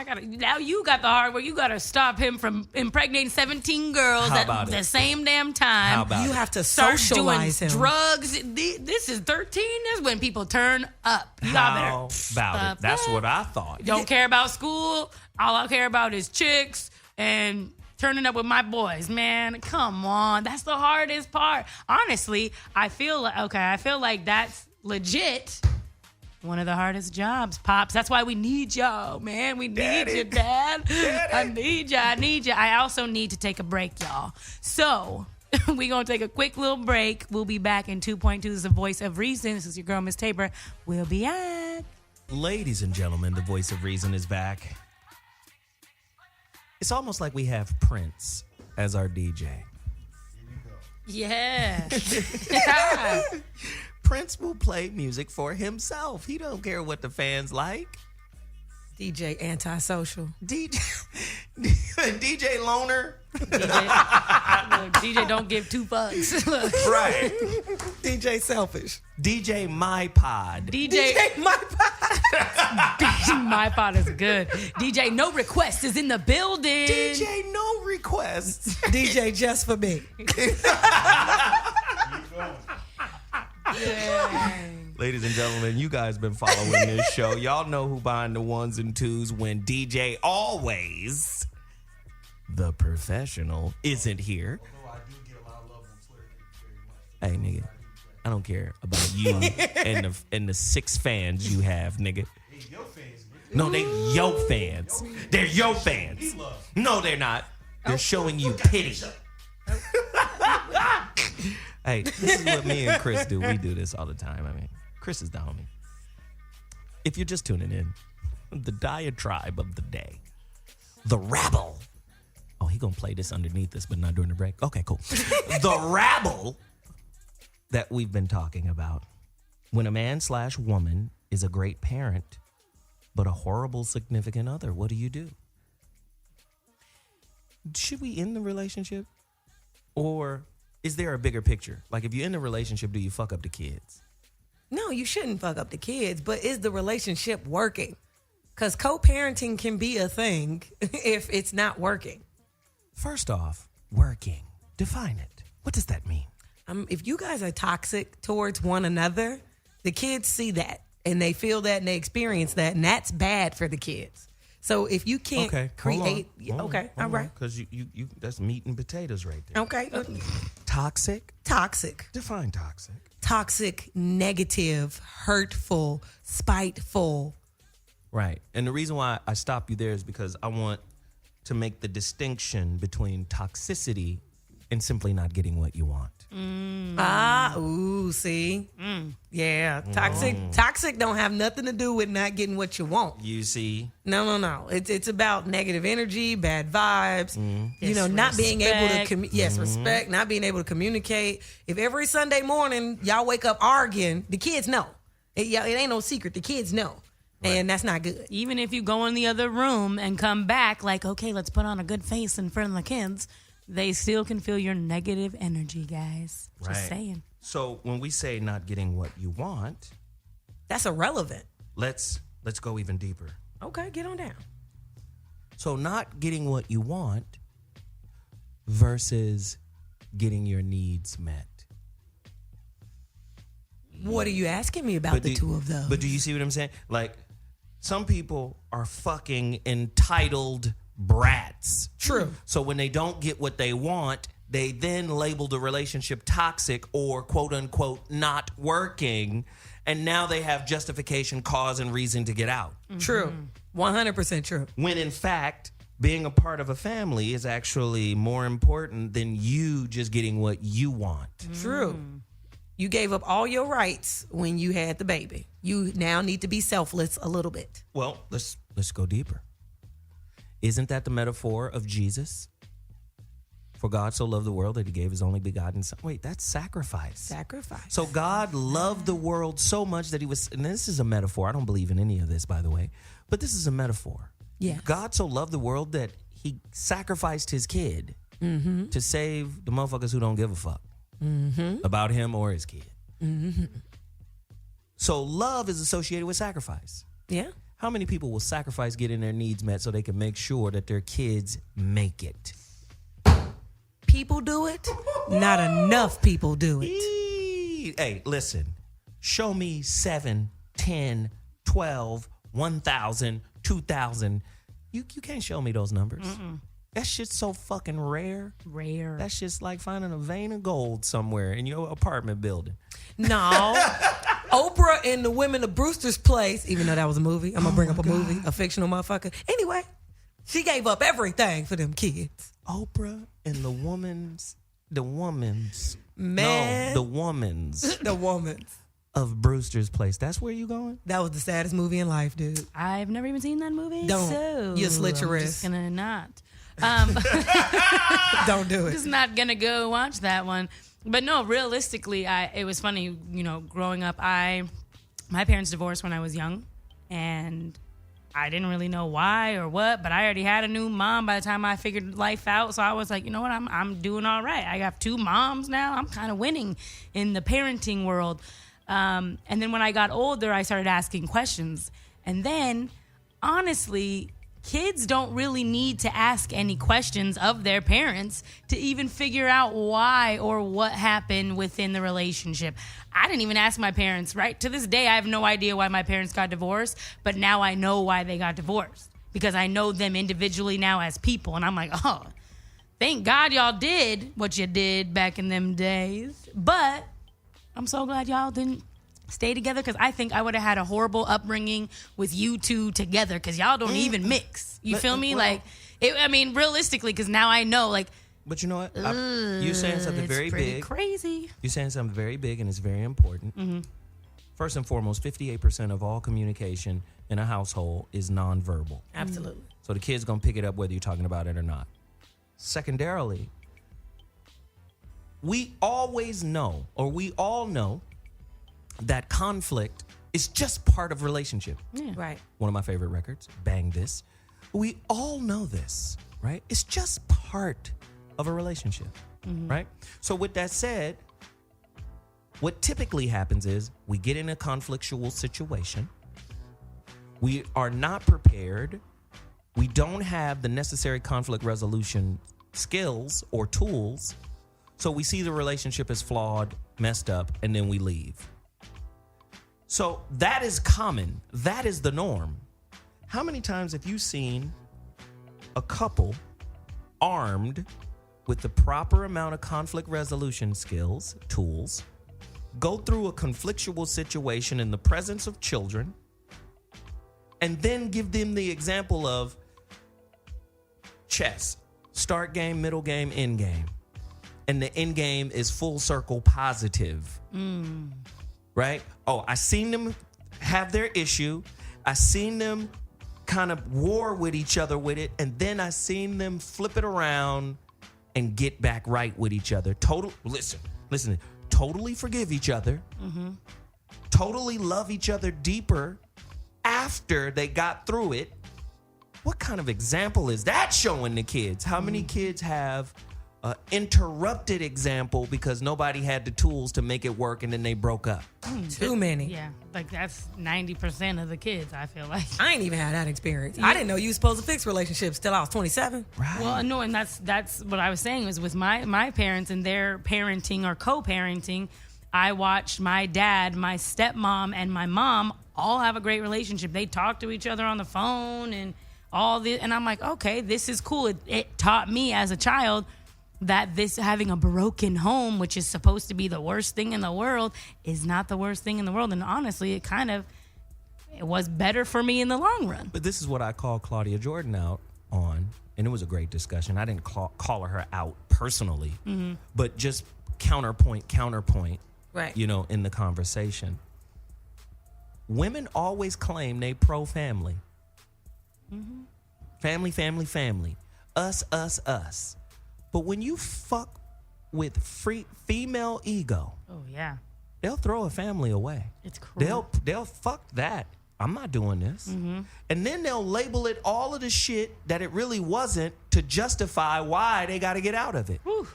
you got the hard work. You gotta stop him from impregnating 17 girls at the same damn time. How about You it? have to Start socialize doing him. drugs. This is 13. That's when people turn up. You How better about it? That's what I thought. Don't care about school. All I care about is chicks and turning up with my boys. Man, come on. That's the hardest part. Honestly, I feel like that's legit one of the hardest jobs, Pops. That's why we need y'all, man. We need you, Dad. I need you. I also need to take a break, y'all. So we're going to take a quick little break. We'll be back in 2.2. This is the Voice of Reason. This is your girl, Miss Tabor. We'll be back. Ladies and gentlemen, the Voice of Reason is back. It's almost like we have Prince as our DJ. Yeah. Prince will play music for himself. He don't care what the fans like. DJ antisocial. DJ loner. DJ don't give two fucks. Right. DJ selfish. DJ My Pod. DJ my pod. My pod is good. DJ No Request is in the building. DJ No Requests. DJ just for me. Ladies and gentlemen, you guys been following this show. Y'all know who behind the ones and twos when DJ Always, the professional, isn't here. Hey, nigga, I don't care about you and the 6 fans you have, nigga. No, they yo fans. They're yo fans. No, they're not. They're showing you pity. Hey, this is what me and Chris do. We do this all the time. I mean, Chris is the homie. If you're just tuning in, the diatribe of the day, the rabble. Oh, he gonna play this underneath us, but not during the break. Okay, cool. The rabble that we've been talking about. When a man/woman is a great parent, but a horrible significant other, what do you do? Should we end the relationship? Or is there a bigger picture? Like, if you're in a relationship, do you fuck up the kids? No, you shouldn't fuck up the kids, but is the relationship working? Because co-parenting can be a thing if it's not working. First off, working. Define it. What does that mean? If you guys are toxic towards one another, the kids see that and they feel that and they experience that, and that's bad for the kids. So if you can't create, Hold all right, because you that's meat and potatoes right there. okay, Toxic. Define toxic. Toxic, negative, hurtful, spiteful. Right. And the reason why I stop you there is because I want to make the distinction between toxicity and simply not getting what you want. See? Yeah, toxic don't have nothing to do with not getting what you want. You see? No. It's about negative energy, bad vibes, not being able to, respect, not being able to communicate. If every Sunday morning y'all wake up arguing, the kids know. It ain't no secret. The kids know. Right. And that's not good. Even if you go in the other room and come back like, okay, let's put on a good face in front of the kids, they still can feel your negative energy, guys. Just saying. So when we say not getting what you want, that's irrelevant. Let's go even deeper. Okay, get on down. So not getting what you want versus getting your needs met. What are you asking me about the two of those? But do you see what I'm saying? Like, some people are fucking entitled brats. True. So when they don't get what they want, they then label the relationship toxic or quote unquote not working. And now they have justification, cause, and reason to get out. True. 100% true. When in fact, being a part of a family is actually more important than you just getting what you want. True. You gave up all your rights when you had the baby. You now need to be selfless a little bit. Well, let's go deeper. Isn't that the metaphor of Jesus? For God so loved the world that he gave his only begotten son. Wait, that's sacrifice. Sacrifice. So God loved the world so much that he was, and this is a metaphor. I don't believe in any of this, by the way, but this is a metaphor. Yeah. God so loved the world that he sacrificed his kid to save the motherfuckers who don't give a fuck about him or his kid. So love is associated with sacrifice. Yeah. How many people will sacrifice getting their needs met so they can make sure that their kids make it? People do it. Not enough people do it. Hey, listen. Show me 7, 10, 12, 1,000, 2,000. You can't show me those numbers. That shit's so fucking rare. Rare. That shit's like finding a vein of gold somewhere in your apartment building. No. Oprah and the women of Brewster's Place, even though that was a movie. I'm going to bring up a movie, a fictional motherfucker. Anyway, she gave up everything for them kids. Oprah and the woman's Man. No, the woman's The woman's. of Brewster's Place. That's where you going? That was the saddest movie in life, dude. I've never even seen that movie. Don't. So You slit your I'm wrist. just gonna not. Don't do it. Just not gonna go watch that one. But no, realistically, it was funny. You know, growing up, my parents divorced when I was young, and I didn't really know why or what. But I already had a new mom by the time I figured life out. So I was like, you know what, I'm doing all right. I got 2 moms now. I'm kind of winning in the parenting world. And then when I got older, I started asking questions. And then, honestly, kids don't really need to ask any questions of their parents to even figure out why or what happened within the relationship. I didn't even ask my parents, right? To this day, I have no idea why my parents got divorced, but now I know why they got divorced because I know them individually now as people. And I'm like, oh, thank God y'all did what you did back in them days. But I'm so glad y'all didn't stay together because I think I would have had a horrible upbringing with you two together because y'all don't even mix. You feel me? Well, like, I mean, realistically, because now I know, like, but you know what? You're saying something very it's pretty big. crazy. You're saying something very big and it's very important. First and foremost, 58% of all communication in a household is nonverbal. Absolutely. So the kid's going to pick it up whether you're talking about it or not. Secondarily, we always know, or we all know, that conflict is just part of relationship. Yeah. Right. One of my favorite records, Bang This. We all know this, right? It's just part of a relationship, right? So with that said, what typically happens is we get in a conflictual situation. We are not prepared. We don't have the necessary conflict resolution skills or tools. So we see the relationship as flawed, messed up, and then we leave. So that is common. That is the norm. How many times have you seen a couple armed with the proper amount of conflict resolution skills, tools, go through a conflictual situation in the presence of children, and then give them the example of chess, start game, middle game, end game. And the end game is full circle positive. Right? Oh, I seen them have their issue. I seen them kind of war with each other with it. And then I seen them flip it around and get back right with each other. Listen, totally forgive each other. Totally love each other deeper after they got through it. What kind of example is that showing the kids? How many kids have an interrupted example because nobody had the tools to make it work and then they broke up? Too many. Yeah, like that's 90% of the kids, I feel like. I ain't even had that experience. I didn't know you was supposed to fix relationships till I was 27. Right. Well, no, and that's what I was saying was with my parents and their parenting or co-parenting, I watched my dad, my stepmom, and my mom all have a great relationship. They talk to each other on the phone and all this. And I'm like, okay, this is cool. It taught me as a child that this having a broken home, which is supposed to be the worst thing in the world, is not the worst thing in the world. And honestly, it was better for me in the long run. But this is what I call Claudia Jordan out on, and it was a great discussion. I didn't call her out personally, but just counterpoint, Right. In the conversation. Women always claim they pro-family. Family. Us. But when you fuck with female ego, Oh, yeah. they'll throw a family away. It's cruel. They'll fuck that. I'm not doing this. And then they'll label it all of the shit that it really wasn't to justify why they got to get out of it. Whew.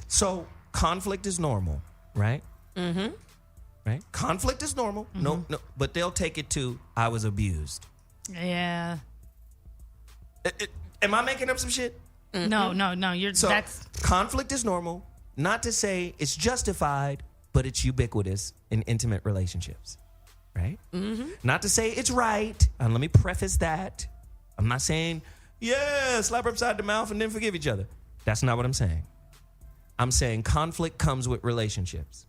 So conflict is normal, right? Right? Conflict is normal. No, but they'll take it to, I was abused. Yeah. Am I making up some shit? No. Conflict is normal. Not to say it's justified, but it's ubiquitous in intimate relationships, right? Not to say it's right. And let me preface that. I'm not saying, slap her upside the mouth and then forgive each other. That's not what I'm saying. I'm saying conflict comes with relationships.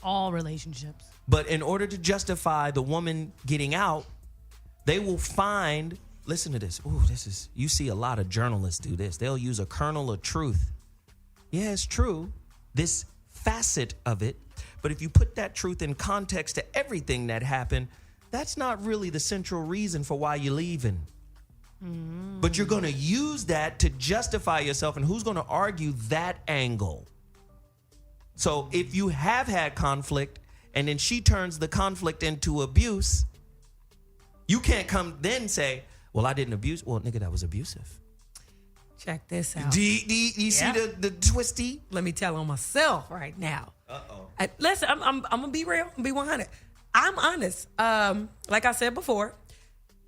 All relationships. But in order to justify the woman getting out, they will find, listen to this. Ooh, you see a lot of journalists do this. They'll use a kernel of truth. Yeah, it's true. This facet of it. But if you put that truth in context to everything that happened, that's not really the central reason for why you're leaving. But you're going to use that to justify yourself. And who's going to argue that angle? So if you have had conflict and then she turns the conflict into abuse, you can't come then say, well, I didn't abuse. Well, nigga, that was abusive. Check this out. Do you see the twisty? Let me tell on myself right now. Uh-oh. Listen, I'm going to be real. I'm going to be 100. I'm honest. Like I said before,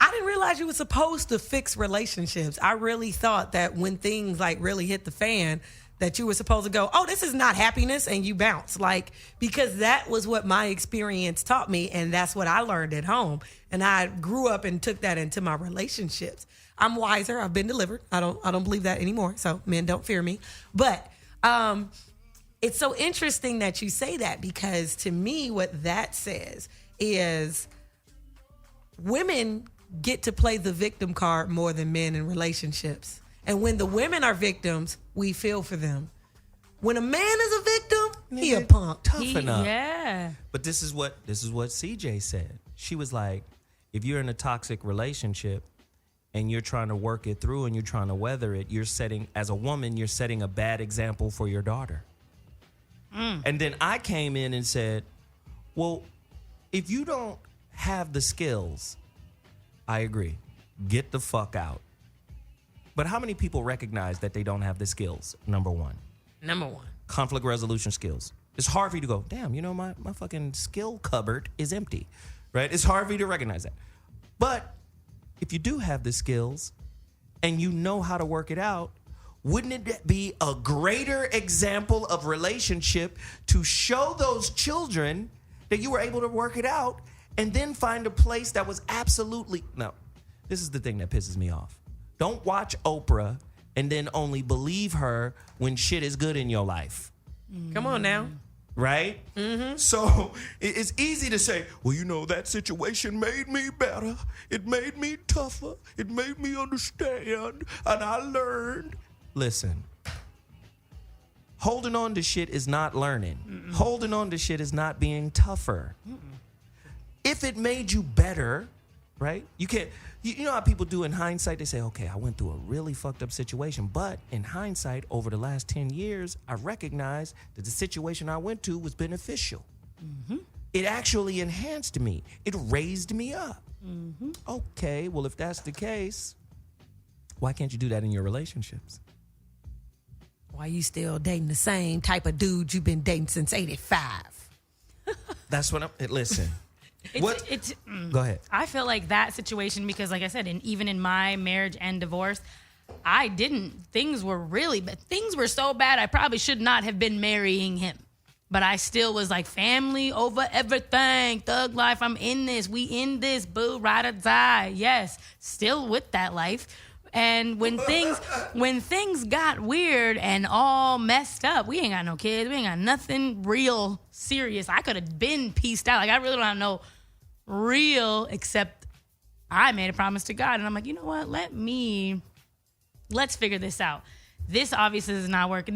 I didn't realize you were supposed to fix relationships. I really thought that when things like really hit the fan, that you were supposed to go, oh, this is not happiness, and you bounce. Like, because that was what my experience taught me, and that's what I learned at home. And I grew up and took that into my relationships. I'm wiser. I've been delivered. I don't believe that anymore. So men, don't fear me. But it's so interesting that you say that, because to me, what that says is women get to play the victim card more than men in relationships. And when the women are victims, we feel for them. When a man is a victim, he a punk. Toughen up. Yeah. But this is what CJ said. She was like, if you're in a toxic relationship and you're trying to work it through and you're trying to weather it, as a woman, you're setting a bad example for your daughter. And then I came in and said, well, if you don't have the skills, I agree. Get the fuck out. But how many people recognize that they don't have the skills? Number one. Conflict resolution skills. It's hard for you to go, damn, my fucking skill cupboard is empty, right? It's hard for you to recognize that. But if you do have the skills and you know how to work it out, wouldn't it be a greater example of relationship to show those children that you were able to work it out and then find a place that was absolutely... No, this is the thing that pisses me off. Don't watch Oprah and then only believe her when shit is good in your life. Come on now. Right? So it's easy to say, well, that situation made me better. It made me tougher. It made me understand. And I learned. Listen. Holding on to shit is not learning. Holding on to shit is not being tougher. If it made you better, right? You can't... You know how people do in hindsight? They say, okay, I went through a really fucked up situation. But in hindsight, over the last 10 years, I recognize that the situation I went to was beneficial. It actually enhanced me. It raised me up. Okay, well, if that's the case, why can't you do that in your relationships? Why you still dating the same type of dude you've been dating since 85? That's what listen. Go ahead. I feel like that situation, because like I said, even in my marriage and divorce, things were really bad. Things were so bad, I probably should not have been marrying him. But I still was like, family over everything. Thug life, I'm in this. We in this, boo, ride or die. Yes, still with that life. And when things got weird and all messed up, we ain't got no kids. We ain't got nothing real serious. I could have been pieced out. Like, I really don't have no real, except I made a promise to God. And I'm like, you know what? Let's figure this out. This obviously is not working.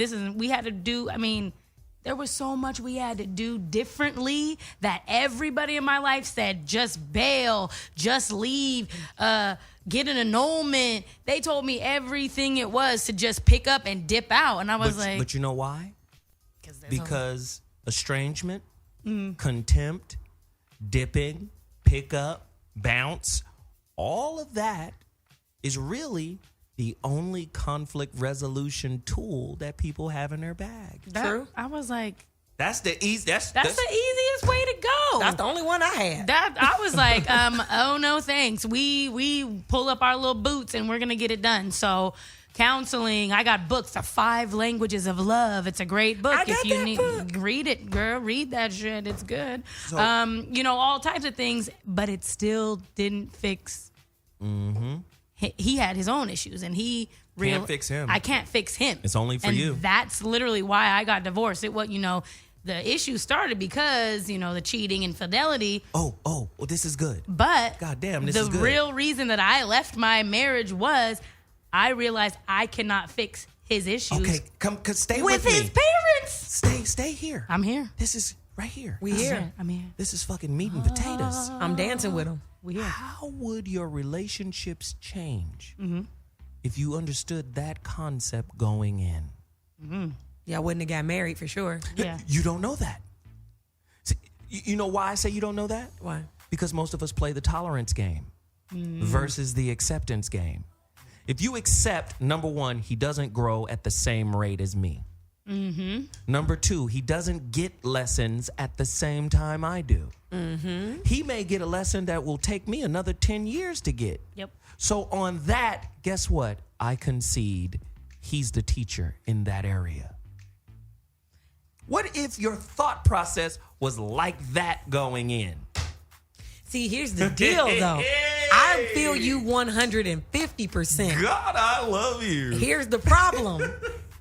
There was so much we had to do differently that everybody in my life said, just bail, just leave, get an annulment. They told me everything it was to just pick up and dip out. And I was but you know why? Because estrangement, contempt, dipping, pick up, bounce, all of that is really the only conflict resolution tool that people have in their bag. True. I was like, that's the easiest way to go. That's the only one I had. I was like, oh no, thanks. We pull up our little boots and we're gonna get it done. So counseling, I got books, The 5 Languages of Love. It's a great book. If you need, read it, girl. Read that shit. It's good. So, all types of things, but it still didn't fix. Mm-hmm. He had his own issues, and can't fix him. I can't fix him. It's only for you. That's literally why I got divorced. It was, the issue started because, the cheating, infidelity. Oh, this is good. But goddamn, this is good. The real reason that I left my marriage was I realized I cannot fix his issues. Okay, stay with me. With his parents. Stay here. I'm here. This is right here. We here. I'm here. This is fucking meat and potatoes. I'm dancing with him. We here. How would your relationships change if you understood that concept going in? Mm-hmm. Yeah, I wouldn't have got married for sure. Yeah. You don't know that. See, you know why I say you don't know that? Why? Because most of us play the tolerance game versus the acceptance game. If you accept, number one, he doesn't grow at the same rate as me. Mm-hmm. Number two, he doesn't get lessons at the same time I do. Mm-hmm. He may get a lesson that will take me another 10 years to get. Yep. So on that, guess what? I concede he's the teacher in that area. What if your thought process was like that going in? See, here's the deal, though. I feel you 150%. God, I love you. Here's the problem.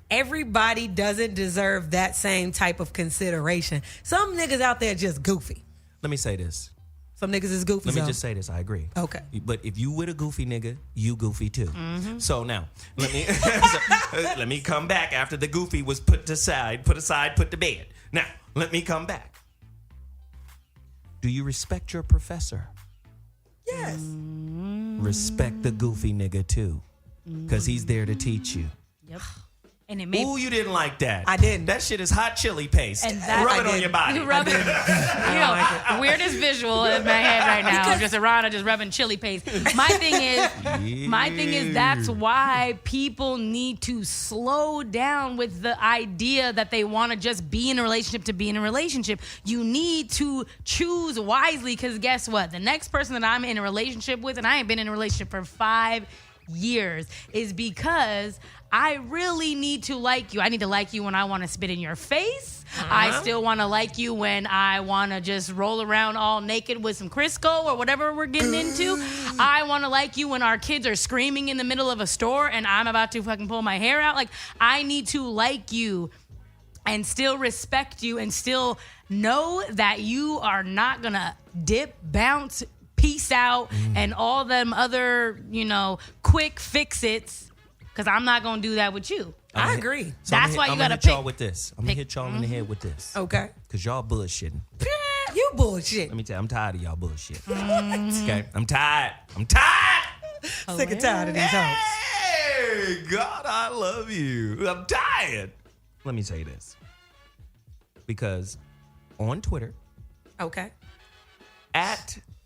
Everybody doesn't deserve that same type of consideration. Some niggas out there just goofy. Let me say this. Some niggas is goofy. Let me just say this. I agree. Okay. But if you with a goofy nigga, you goofy too. Mm-hmm. So now, let me come back after the goofy was put to bed. Now, let me come back. Do you respect your professor? Yes. Respect the goofy nigga too. Because he's there to teach you. Yep. And it made. Ooh, you didn't like that. I didn't. That shit is hot chili paste. And that, rub it on your body. Rub it. Weirdest visual in my head right now. Just Aarona just rubbing chili paste. My thing is that's why people need to slow down with the idea that they want to just be in a relationship to be in a relationship. You need to choose wisely, because guess what? The next person that I'm in a relationship with, and I ain't been in a relationship for 5 years, is because I really need to like you. I need to like you when I want to spit in your face. I still want to like you when I want to just roll around all naked with some Crisco or whatever we're getting into. I want to like you when our kids are screaming in the middle of a store and I'm about to fucking pull my hair out. Like, I need to like you and still respect you and still know that you are not going to dip, bounce, peace out, and all them other, quick fix-its. Because I'm not going to do that with you. I agree. So That's why you got to hit y'all with this. I'm going to hit y'all in the head with this. Okay. Because y'all bullshitting. You bullshit. Let me tell you, I'm tired of y'all bullshit. Okay? I'm tired. Sick and tired of these hoes. Hey, God, I love you. I'm tired. Let me say this. Because on Twitter. Okay. I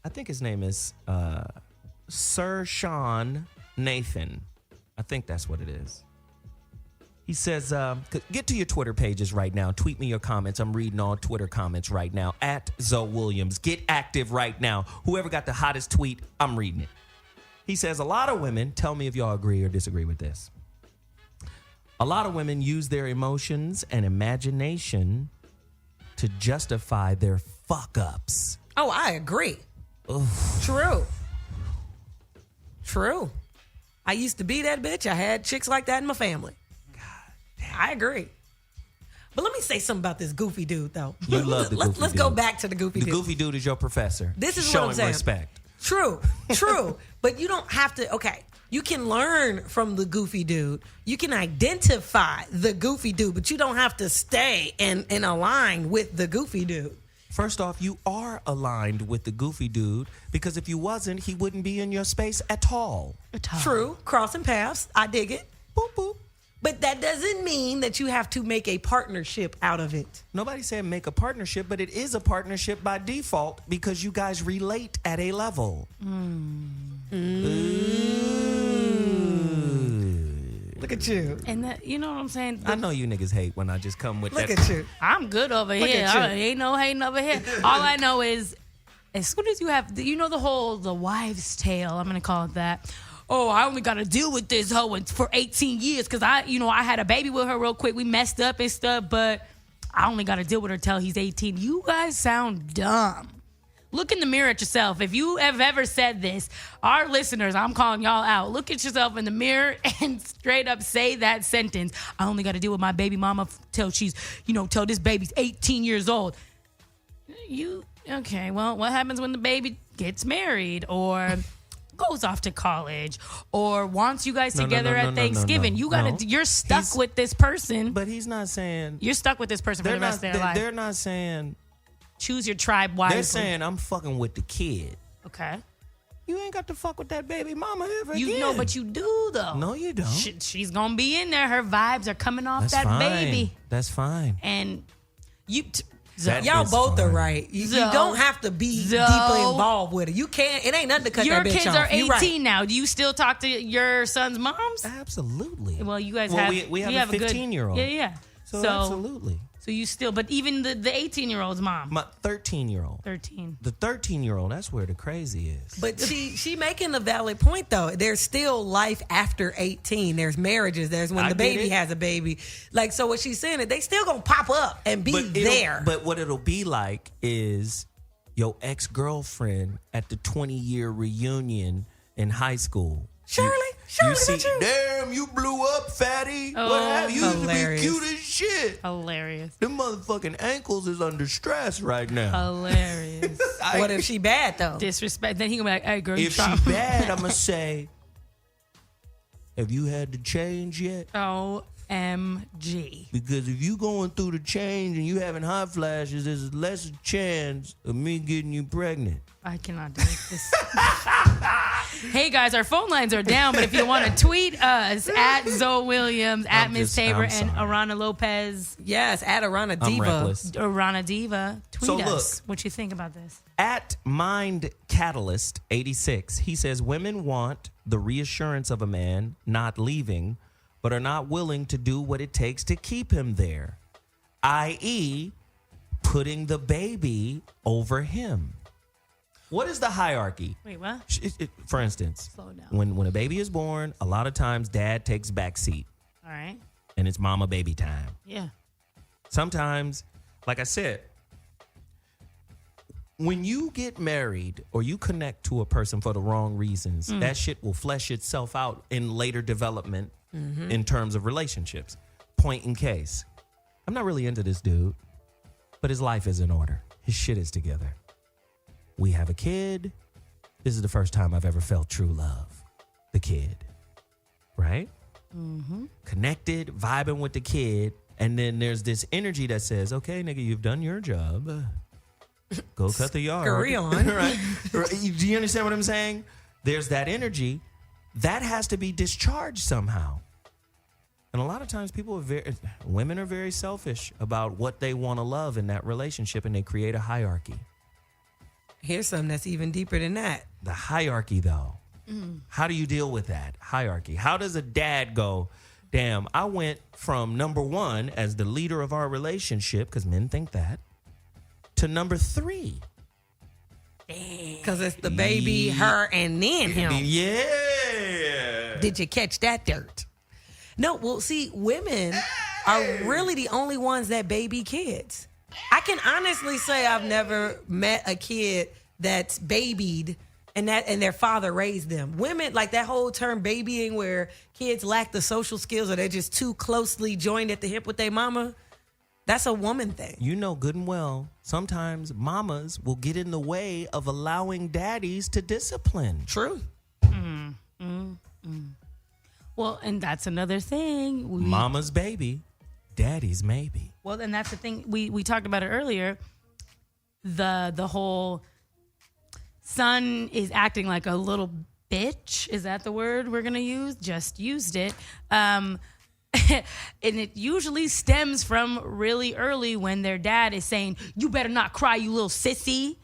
think his name is Sir Sean Nathan. I think that's what it is. He says, get to your Twitter pages right now. Tweet me your comments. I'm reading all Twitter comments right now. At ZoWilliams. Get active right now. Whoever got the hottest tweet, I'm reading it. He says, a lot of women, tell me if y'all agree or disagree with this. A lot of women use their emotions and imagination to justify their fuck-ups. Oh, I agree. True. I used to be that bitch. I had chicks like that in my family. God damn. I agree. But let me say something about this goofy dude, though. You love the goofy dude. Let's go back to the goofy dude. The goofy dude is your professor. This is showing what I'm saying. Respect. True. But you don't have to, okay. You can learn from the goofy dude. You can identify the goofy dude, but you don't have to stay and align with the goofy dude. First off, you are aligned with the goofy dude because if you wasn't, he wouldn't be in your space at all. True. Crossing paths. I dig it. Boop, boop. But that doesn't mean that you have to make a partnership out of it. Nobody said make a partnership, but it is a partnership by default because you guys relate at a level. Look at you. And that, you know what I'm saying? I know you niggas hate when I just come with Look that. at you. I'm good over here. Ain't no hating over here. All I know is, as soon as you have, you know, the wives' tale, I'm going to call it that. Oh, I only got to deal with this hoe for 18 years because I had a baby with her real quick. We messed up and stuff, but I only got to deal with her till he's 18. You guys sound dumb. Look in the mirror at yourself. If you have ever said this, our listeners, I'm calling y'all out. Look at yourself in the mirror and straight up say that sentence. I only got to deal with my baby mama till she's, till this baby's 18 years old. Okay, well, what happens when the baby gets married or goes off to college or wants you guys together at Thanksgiving? You're stuck with this person. But he's not saying you're stuck with this person for the rest of their life. They're not saying choose your tribe wisely. They're saying I'm fucking with the kid. Okay. You ain't got to fuck with that baby mama ever again. You know, but you do though. No, you don't. She's gonna be in there. Her vibes are coming off That's fine. baby. That's fine. And you. Y'all both are right. You don't have to be deeply involved with it. You can't. It ain't nothing to cut that bitch off. Your kids are 18 now. Do you still talk to your son's moms? Absolutely. Well, you guys have. We have a 15-year-old. Yeah. So absolutely. So you still, but even the 18-year-old's mom. My 13-year-old. 13. The 13-year-old, that's where the crazy is. But she making a valid point, though. There's still life after 18. There's marriages. There's when the baby has a baby. Like, so what she's saying is they still going to pop up and be there. But what it'll be like is your ex-girlfriend at the 20-year reunion in high school. Shirley, see, that's you. Damn, you blew up, fatty. Oh, what happened? You hilarious. used to be cute as shit. Hilarious. Them motherfucking ankles is under stress right now. Hilarious. What if she bad, though? Disrespect. Then he gonna be like, hey, girl, you If she bad, I'm going to say, have you had the change yet? OMG. Because if you going through the change and you having hot flashes, there's less chance of me getting you pregnant. I cannot do this. Hey guys, our phone lines are down, but if you want to tweet us at ZoWilliams, at Miss Tabor, and Aarona Lopez. Yes, at Aarona I'm Diva. reckless. Aarona Diva. Tweet us. Look, what you think about this? At Mind Catalyst 86, he says women want the reassurance of a man not leaving, but are not willing to do what it takes to keep him there, i.e., putting the baby over him. What is the hierarchy? Wait, what? For instance, Slow down. when a baby is born, a lot of times dad takes back seat. All right. And it's mama baby time. Yeah. Sometimes, like I said, when you get married or you connect to a person for the wrong reasons, that shit will flesh itself out in later development in terms of relationships. Point in case. I'm not really into this dude, but his life is in order. His shit is together. We have a kid. This is the first time I've ever felt true love. The kid. Right? Connected, vibing with the kid. And then there's this energy that says, okay, nigga, you've done your job. Go cut the yard. Scurry on. Right? Do you understand what I'm saying? There's that energy. That has to be discharged somehow. And a lot of times women are very selfish about what they want to love in that relationship, and they create a hierarchy. Here's something that's even deeper than that. The hierarchy, though. How do you deal with that hierarchy? How does a dad go, damn, I went from number one as the leader of our relationship, because men think that, to number 3? Because it's the baby, her, and then him. Yeah. Did you catch that dirt? No, well, see, women are really the only ones that baby kids. I can honestly say I've never met a kid that's babied and their father raised them. Women, like that whole term babying where kids lack the social skills or they're just too closely joined at the hip with their mama, that's a woman thing. You know good and well, sometimes mamas will get in the way of allowing daddies to discipline. True. Well, and that's another thing. Mama's baby, daddy's maybe. Well, and that's the thing. We talked about it earlier. The whole son is acting like a little bitch. Is that the word we're going to use? Just used it. And it usually stems from really early when their dad is saying, you better not cry, you little sissy.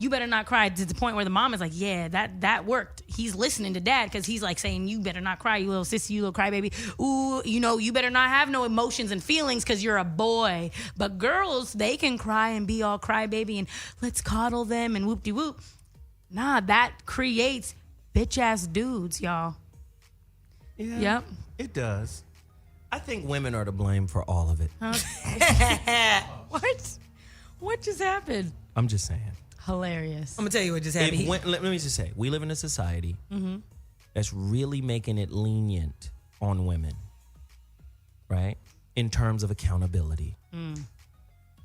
You better not cry, to the point where the mom is like, yeah, that worked. He's listening to dad because he's like saying, you better not cry, you little sissy, you little crybaby. Ooh, you better not have no emotions and feelings because you're a boy. But girls, they can cry and be all crybaby and let's coddle them and whoop-de-whoop. Nah, that creates bitch-ass dudes, y'all. Yeah, yep. It does. I think women are to blame for all of it. What just happened? I'm just saying. Hilarious. I'm going to tell you what just happened. Let me just say, we live in a society that's really making it lenient on women, right? In terms of accountability.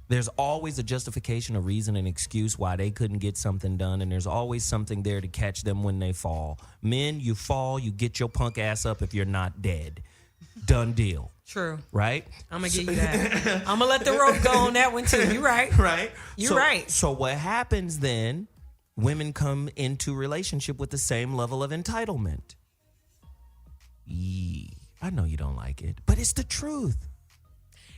There's always a justification, a reason, an excuse why they couldn't get something done, and there's always something there to catch them when they fall. Men, you fall, you get your punk ass up if you're not dead. Done deal. True. Right? I'm going to give you that. I'm going to let the rope go on that one, too. You're right. Right? You're right. So what happens then, women come into relationship with the same level of entitlement. I know you don't like it, but it's the truth.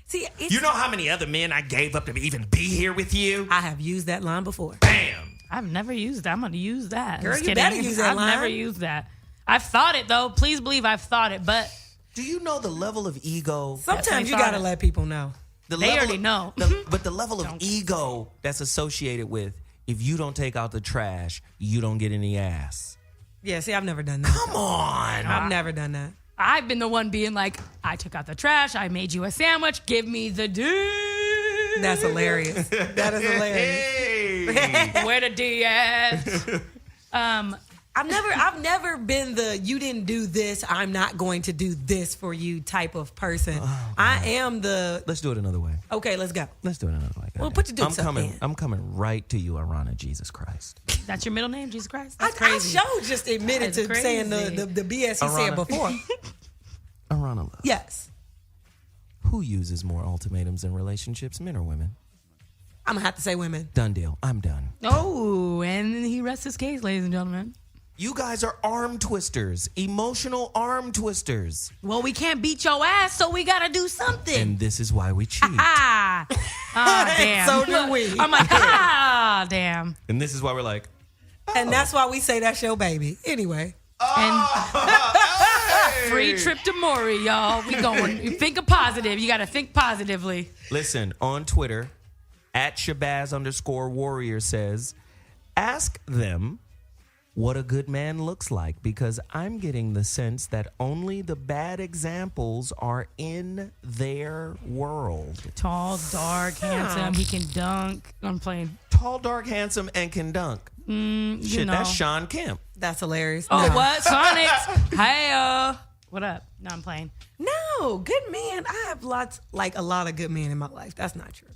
See, you know how many other men I gave up to even be here with you? I have used that line before. Bam! I've never used that. I'm going to use that. Girl, Just you kidding. better use that line. I've never used that. I've thought it, though. Please believe I've thought it, but... Do you know the level of ego? Sometimes you got to let people know. They already know. But the level of ego that's associated with, if you don't take out the trash, you don't get any ass. Yeah, see, I've never done that. Come on. I've never done that. I've been the one being like, I took out the trash, I made you a sandwich, give me the D. That's hilarious. That is hilarious. Hey. Where the D at? I've never been the you didn't do this, I'm not going to do this for you type of person. I am the Let's do it another way. okay, let's go. Let's do it another way. Well, put your dukes up in. I'm coming right to you, Aarona, Jesus Christ. That's your middle name, Jesus Christ? I That's crazy. just admitted That is to saying the BS he said Aarona. before. Aarona Love. Yes. Who uses more ultimatums in relationships, men or women? I'm going to have to say women. Done deal. I'm done. Oh, and he rests his case, ladies and gentlemen. You guys are arm twisters, emotional arm twisters. Well, we can't beat your ass, so we got to do something. And this is why we cheat. Ah, damn. So do we. I'm like, ah, damn. And this is why we're like, And that's why we say that's your baby. Anyway. And free trip to Maury, y'all. We going. You think of positive. You got to think positively. listen, on Twitter, @Shabazz_warrior says, ask them what a good man looks like, because I'm getting the sense that only the bad examples are in their world. Tall, dark, handsome. He can dunk. I'm playing. Tall, dark, handsome, and can dunk. Shit, know. That's Sean Kemp. That's hilarious. Oh, No. what? Sonics. Hey, what up? No, I'm playing. No, good man. I have a lot of good men in my life. That's not true.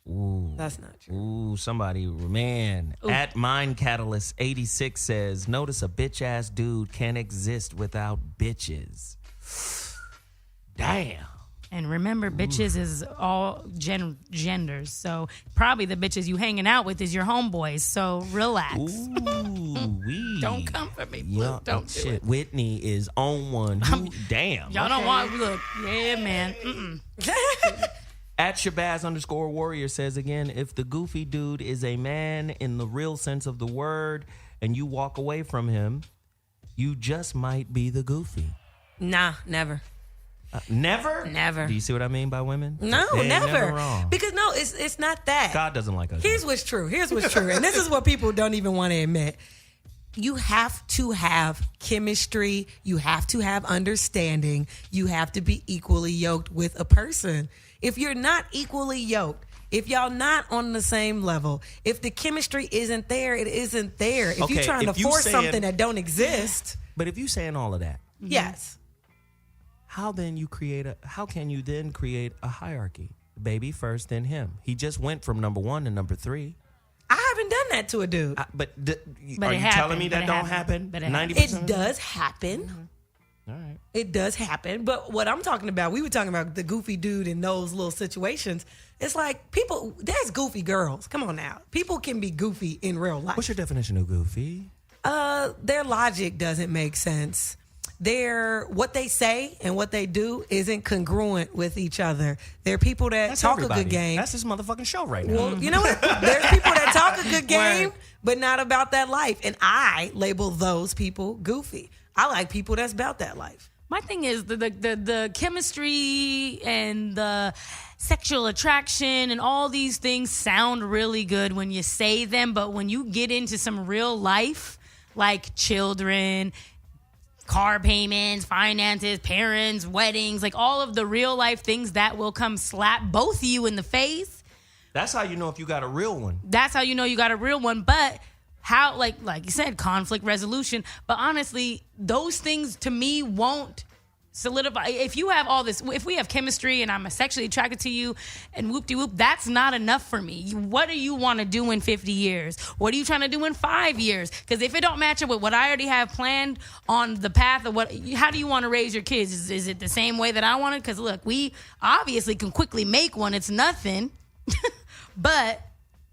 Ooh. That's not true. Ooh, somebody, man. @MindCatalyst86 says, notice a bitch-ass dude can't exist without bitches. Damn. And remember, bitches is all genders. So probably the bitches you hanging out with is your homeboys. So relax. Ooh, Don't come for me. Yeah, Don't do shit. it. Whitney is on one. Damn. Y'all don't want, look, yeah, man. @Shabazz_warrior says again, if the goofy dude is a man in the real sense of the word and you walk away from him, you just might be the goofy. Nah, never. Never? Never. Do you see what I mean by women? No, They ain't never. wrong. Because no, it's not that. God doesn't like us. Here's what's true. And this is what people don't even want to admit. You have to have chemistry. You have to have understanding. You have to be equally yoked with a person. If you're not equally yoked, If y'all not on the same level, if the chemistry isn't there, it isn't there. If Okay, you're trying if to you force saying- something that don't exist, But if you saying all of that, yes. how can you then create a hierarchy? Baby first, then him. He just went from number 1 to number 3. I haven't done that to a dude. But are it you happened, telling me but that it don't happened, happen? but it happened. 90%? It does happen. All right. It does happen. But what I'm talking about, we were talking about the goofy dude in those little situations. It's like there's goofy girls. Come on now. People can be goofy in real life. What's your definition of goofy? Their logic doesn't make sense. What they say and what they do isn't congruent with each other. There are people that That's talk everybody. a good game. That's this motherfucking show right now. Well, you know what? There's people that talk a good game, but not about that life. And I label those people goofy. I like people that's about that life. My thing is the chemistry and the sexual attraction and all these things sound really good when you say them, but when you get into some real life, like children, car payments, finances, parents, weddings, like all of the real life things that will come slap both of you in the face. That's how you know if you got a real one. That's how you know you got a real one. But how, like you said, conflict resolution. But honestly, those things to me won't solidify. If you have all this, if we have chemistry and I'm sexually attracted to you and whoop-de-whoop, that's not enough for me. What do you want to do in 50 years? What are you trying to do in 5 years? Because if it don't match up with what I already have planned on the path of how do you want to raise your kids? Is it the same way that I want it? Because look, we obviously can quickly make one. It's nothing. But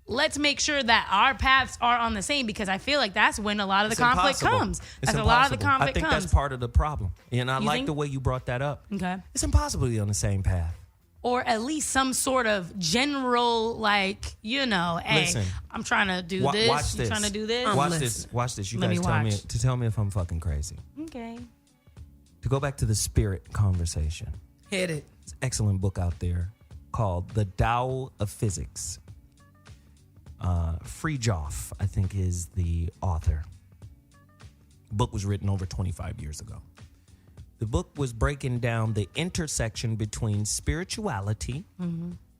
let's make sure that our paths are on the same, because I feel like that's when a lot of the conflict comes. It's That's a lot of the conflict I think comes. that's part of the problem. And I You like think? the way you brought that up. Okay. It's impossible to be on the same path. Or at least some sort of general, like, hey, Listen. I'm trying to do this. Watch You this. trying to do this? Watch listening. this. Watch this. You Let guys me watch. tell me if I'm fucking crazy. Okay. To go back to the spirit conversation, Hit it. there's an excellent book out there called The Tao of Physics. Freejoff, I think, is the author. The book was written over 25 years ago. The book was breaking down the intersection between spirituality,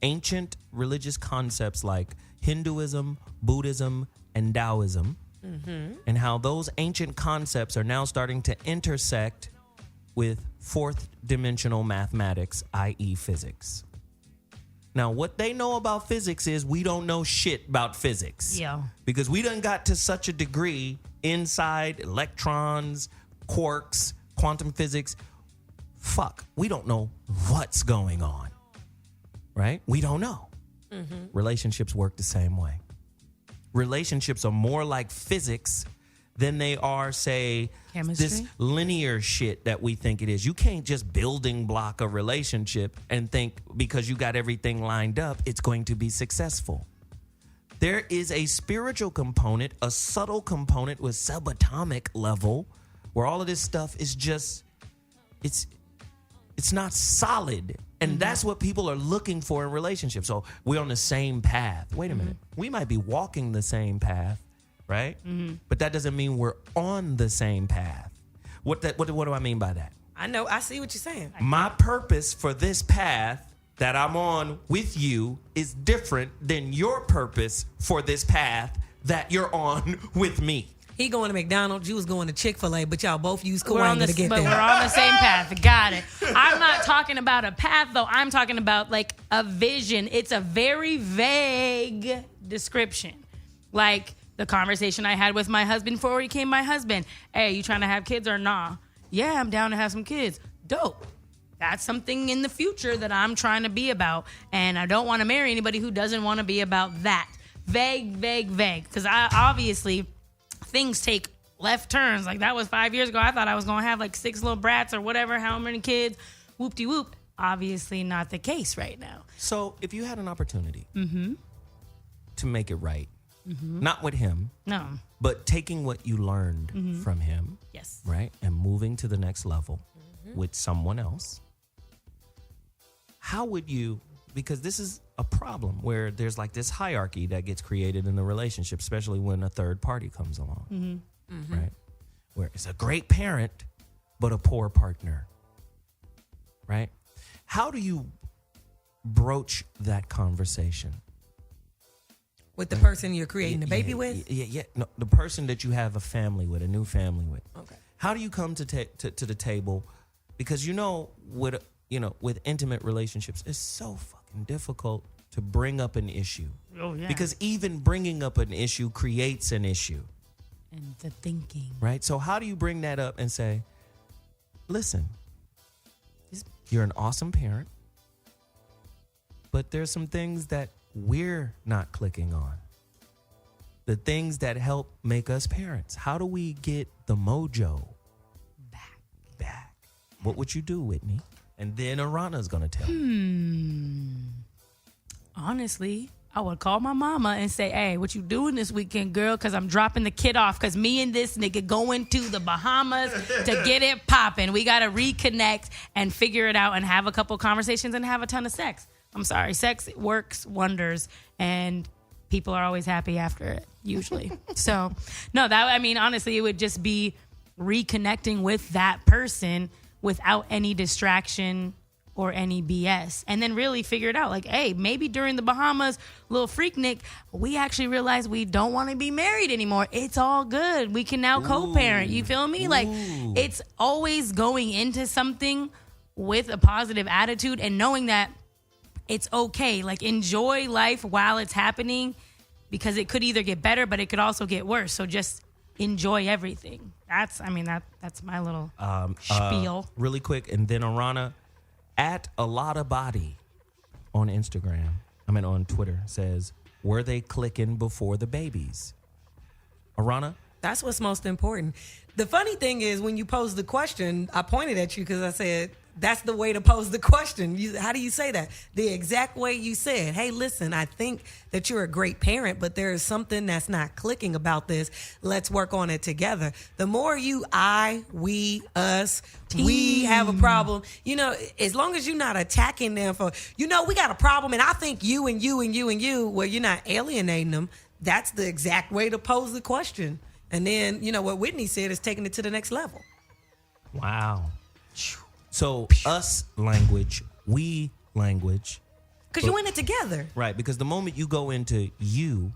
ancient religious concepts like Hinduism, Buddhism, and Taoism, and how those ancient concepts are now starting to intersect with fourth dimensional mathematics, i.e. physics. Now, what they know about physics is we don't know shit about physics. Yeah. Because we done got to such a degree inside electrons, quarks, quantum physics. Fuck, we don't know what's going on. Right? We don't know. Relationships work the same way. Relationships are more like physics than they are, say, Chemistry? this linear shit that we think it is. You can't just building block a relationship and think because you got everything lined up, it's going to be successful. There is a spiritual component, a subtle component with subatomic level, where all of this stuff is just, it's not solid. And that's what people are looking for in relationships. So we're on the same path. Wait a minute. We might be walking the same path, right? But that doesn't mean we're on the same path. What do I mean by that? I know. I see what you're saying. My purpose for this path that I'm on with you is different than your purpose for this path that you're on with me. He going to McDonald's, you was going to Chick-fil-A, but y'all both use We're on Kawanga to get but there. we're on the same path. Got it. I'm not talking about a path, though. I'm talking about like a vision. It's a very vague description. Like the conversation I had with my husband before he became my husband. Hey, you trying to have kids or nah? Yeah, I'm down to have some kids. Dope. That's something in the future that I'm trying to be about. And I don't want to marry anybody who doesn't want to be about that. Vague, vague, vague. Because I obviously... things take left turns. Like that was 5 years ago. I thought I was going to have like 6 little brats or whatever, how many kids, whoop-de-whoop. Obviously not the case right now. So if you had an opportunity to make it right, not with him, No. but taking what you learned from him, Yes. right, and moving to the next level with someone else, how would you, because this is a problem where there's like this hierarchy that gets created in the relationship, especially when a third party comes along, right? Where it's a great parent, but a poor partner, right? How do you broach that conversation? With the person you're creating a baby with? Yeah. No, the person that you have a family with, a new family with. Okay. How do you come to the table? Because with intimate relationships, it's so fucking difficult to bring up an issue. Oh, yeah. Because even bringing up an issue creates an issue. And the thinking. Right? So how do you bring that up and say, listen, you're an awesome parent, but there's some things that we're not clicking on. The things that help make us parents. How do we get the mojo back? What would you do, Whitney? And then Aaronia's going to tell you. Honestly, I would call my mama and say, hey, what you doing this weekend, girl? Because I'm dropping the kid off because me and this nigga going to the Bahamas to get it popping. We got to reconnect and figure it out and have a couple conversations and have a ton of sex. I'm sorry. Sex works wonders and people are always happy after it, usually. So, no, honestly, it would just be reconnecting with that person without any distraction or any BS, and then really figure it out. Like, hey, maybe during the Bahamas, little freaknik, we actually realize we don't want to be married anymore. It's all good. We can now co-parent. You feel me? Like, it's always going into something with a positive attitude and knowing that it's okay. Like, enjoy life while it's happening because it could either get better, but it could also get worse. So just enjoy everything. That's my little spiel. Really quick, and then Aarona, at a lot of body on on Twitter says, were they clicking before the babies? Aarona? That's what's most important. The funny thing is when you pose the question, I pointed at you because I said, that's the way to pose the question. How do you say that? The exact way you said, hey, listen, I think that you're a great parent, but there is something that's not clicking about this. Let's work on it together. The more you, we, us, we have a problem, as long as you're not attacking them for, we got a problem and I think you and you and you and you, well, you're not alienating them. That's the exact way to pose the question. And then, what Whitney said is taking it to the next level. Wow. So us language, we language. Because you in it together. Right, because the moment you go into you.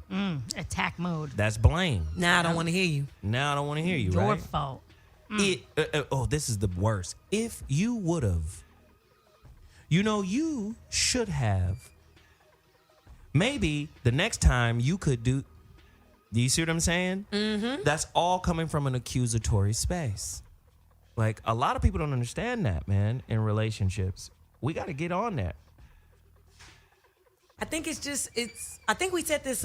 Attack mode. That's blame. Now I don't want to hear you. Your fault. This is the worst. If you would have, you should have. Maybe the next time you could do you see what I'm saying? Mm-hmm. That's all coming from an accusatory space. Like, a lot of people don't understand that, man, in relationships. We got to get on that. I think I think we said this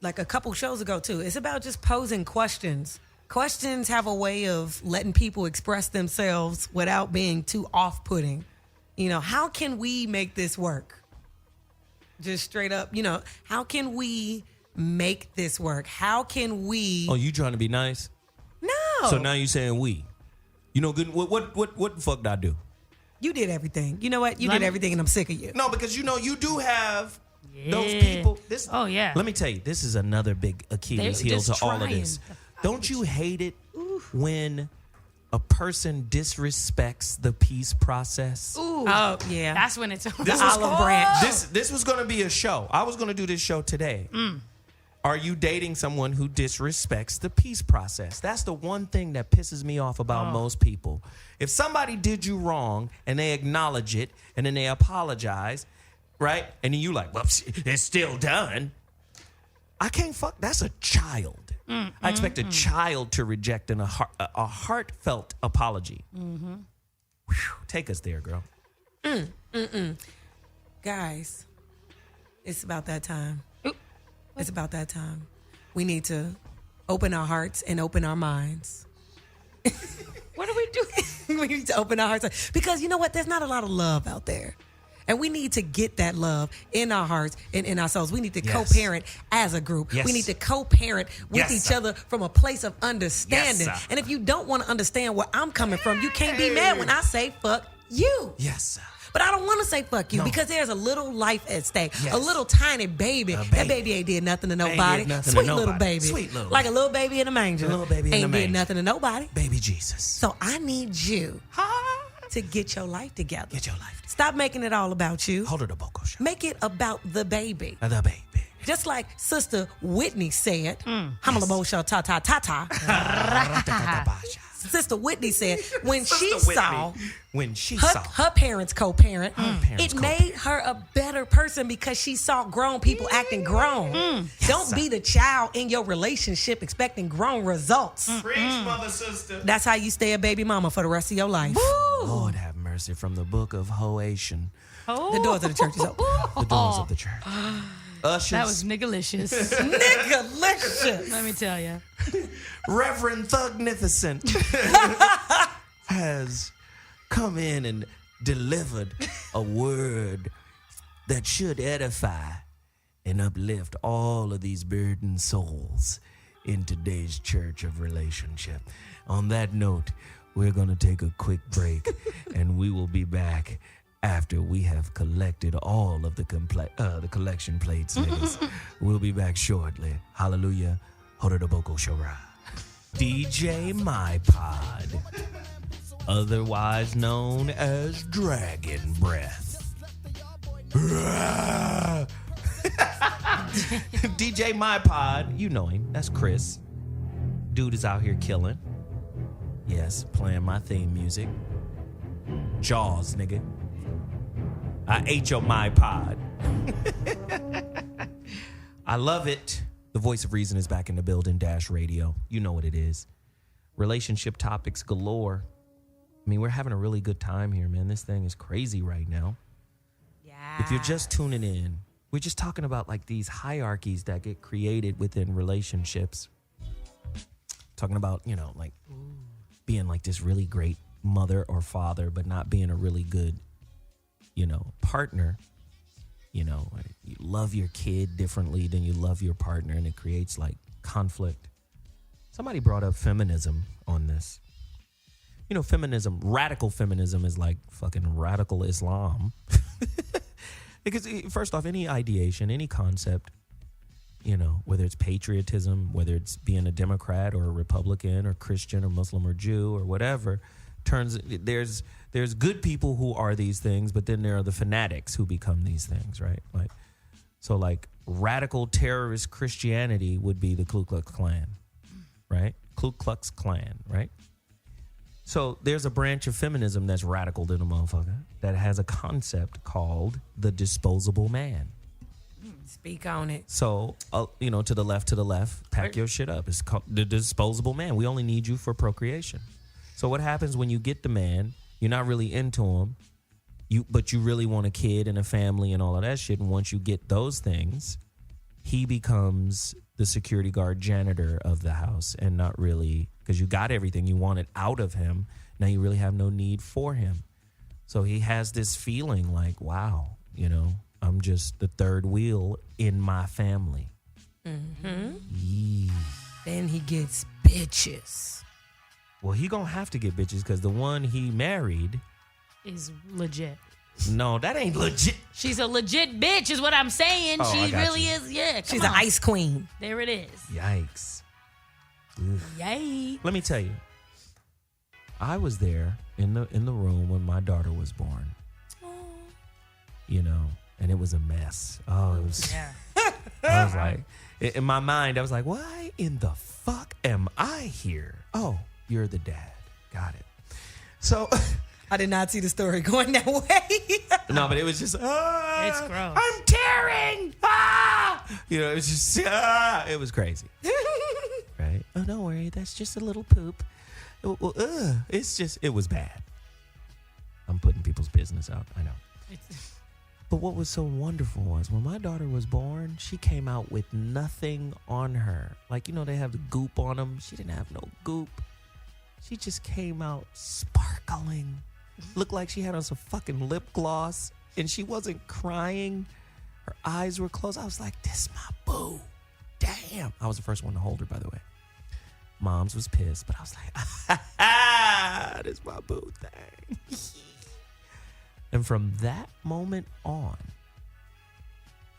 like a couple shows ago, too. It's about just posing questions. Questions have a way of letting people express themselves without being too off-putting. How can we make this work? Just straight up, how can we make this work? How can we... Oh, you trying to be nice? No. So now you saying we. Good. What the fuck did I do? You did everything. You know what? You did everything and I'm sick of you. No, because you do have those people. Yeah. Let me tell you, this is another big Achilles heel to all of this. Don't you hate it when a person disrespects the peace process? Ooh. Oh, yeah. That's when it's the olive branch. This was going to be a show. I was going to do this show today. Are you dating someone who disrespects the peace process? That's the one thing that pisses me off about most people. If somebody did you wrong and they acknowledge it and then they apologize, right? And then you like, well, it's still done. I can't fuck. That's a child. I expect a child to reject a heartfelt apology. Mm-hmm. Whew, take us there, girl. Guys, it's about that time. It's about that time. We need to open our hearts and open our minds. What are we doing? We need to open our hearts. Because you know what? There's not a lot of love out there. And we need to get that love in our hearts and in our souls. We need to co-parent as a group. Yes. We need to co-parent with each other from a place of understanding. Yes, and if you don't want to understand where I'm coming from, you can't be mad when I say fuck you. Yes, sir. But I don't want to say fuck you because there's a little life at stake. Yes. A little tiny baby. That baby ain't did nothing to nobody. Sweet little baby. Sweet little like a little baby in a manger. Little baby in a ain't manger. did nothing to nobody. Baby Jesus. So I need you to get your life together. Get your life together. Stop making it all about you. Hold it a boko show. Make it about the baby. The baby. Just like Sister Whitney said, Hamala show ta ta ta ta. Sister Whitney said when she saw her parents co-parent, it made her a better person because she saw grown people acting grown. Don't be the child in your relationship expecting grown results. Preach, mother, sister. That's how you stay a baby mama for the rest of your life. Lord have mercy. From the book of Hoation. The doors of the church is open. The doors of the church. Ushers. That was niggalicious. Niggalicious. Let me tell you. Reverend Thugnificent has come in and delivered a word that should edify and uplift all of these burdened souls in today's church of relationship. On that note, we're going to take a quick break and we will be back after we have collected all of the collection plates, niggas. We'll be back shortly. Hallelujah. Horodoboko Shora. DJ My Pod, otherwise known as Dragon Breath. DJ My Pod, you know him. That's Chris. Dude is out here killing. Yes, playing my theme music. Jaws, nigga. I ate your My Pod. I love it. The voice of reason is back in the building, Dash Radio. You know what it is. Relationship topics galore. I mean, we're having a really good time here, man. This thing is crazy right now. Yeah. If you're just tuning in, we're just talking about like these hierarchies that get created within relationships. Talking about, you know, like being like this really great mother or father, but not being a really good, you know, partner. You know, you love your kid differently than you love your partner, and it creates like conflict. Somebody brought up feminism on this. You know, feminism, radical feminism is like fucking radical Islam. Because first off, any ideation, any concept, you know, whether it's patriotism, whether it's being a Democrat or a Republican or Christian or Muslim or Jew or whatever, there's good people who are these things, but then there are the fanatics who become these things, right? Like, so like radical terrorist Christianity would be the Ku Klux Klan, right? Ku Klux Klan, right? So there's a branch of feminism that's radical to the motherfucker that has a concept called the disposable man. Speak on it. So, you know, to the left, pack your shit up. It's called the disposable man. We only need you for procreation. So what happens when you get the man, you're not really into him, but you really want a kid and a family and all of that shit. And once you get those things, he becomes the security guard janitor of the house, and not really, because you got everything you wanted out of him. Now you really have no need for him. So he has this feeling like, wow, you know, I'm just the third wheel in my family. Mm-hmm. Yeah. Then he gets bitches. Well, he gonna have to get bitches because the one he married is legit. No, that ain't legit. She's a legit bitch is what I'm saying. Oh, She really is. Yeah, she's an ice queen. There it is. Yikes. Ugh. Yay. Let me tell you. I was there in the room when my daughter was born. You know, and it was a mess. Oh, it was. Yeah. I was like, in my mind, I was like, why in the fuck am I here? Oh, you're the dad. Got it. So I did not see the story going that way. No, but it was just, it's gross. I'm tearing. You know, it was just, it was crazy. Right? Oh, don't worry. That's just a little poop. It's just, it was bad. I'm putting people's business out. I know. But what was so wonderful was when my daughter was born, she came out with nothing on her. Like, you know, they have the goop on them. She didn't have no goop. She just came out sparkling. Looked like she had on some fucking lip gloss. And she wasn't crying. Her eyes were closed. I was like, this my boo. Damn. I was the first one to hold her, by the way. Mom's was pissed, but I was like, this my boo thing. And from that moment on,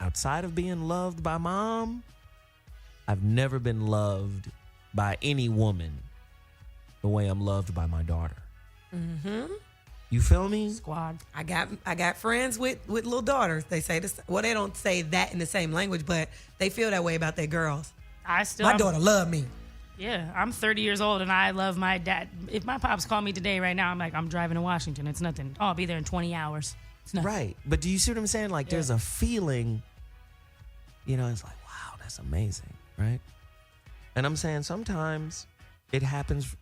outside of being loved by mom, I've never been loved by any woman the way I'm loved by my daughter. Mm-hmm. You feel me? Squad. I got friends with little daughters. They say this. Well, they don't say that in the same language, but they feel that way about their girls. My daughter love me. Yeah, I'm 30 years old and I love my dad. If my pops call me today right now, I'm like, I'm driving to Washington. It's nothing. Oh, I'll be there in 20 hours. It's nothing. Right. But do you see what I'm saying? Like, there's a feeling, it's like, wow, that's amazing, right? And I'm saying sometimes it happens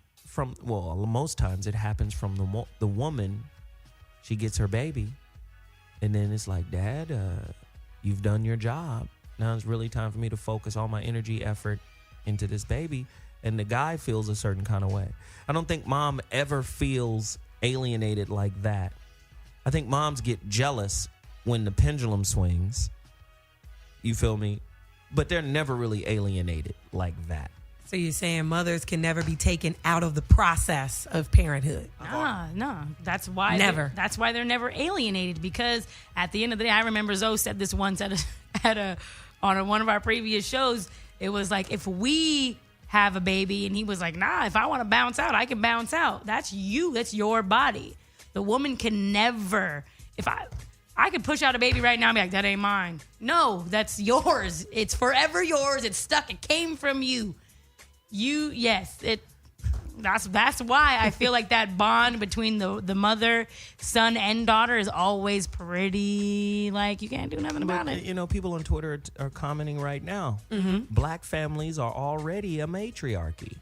most times it happens from the woman. She gets her baby, and then it's like, Dad, you've done your job. Now it's really time for me to focus all my energy, effort into this baby. And the guy feels a certain kind of way. I don't think mom ever feels alienated like that. I think moms get jealous when the pendulum swings. You feel me? But they're never really alienated like that. So you're saying mothers can never be taken out of the process of parenthood? No. That's why that's why they're never alienated, because at the end of the day, I remember Zoe said this once on one of our previous shows. It was like, if we have a baby, and he was like, nah, if I want to bounce out, I can bounce out. That's you. That's your body. The woman can never. If I could push out a baby right now and be like, that ain't mine. No, that's yours. It's forever yours. It's stuck. It came from you. That's why I feel like that bond between the mother, son, and daughter is always pretty, like, you can't do nothing about it. People on Twitter are commenting right now. Mm-hmm. Black families are already a matriarchy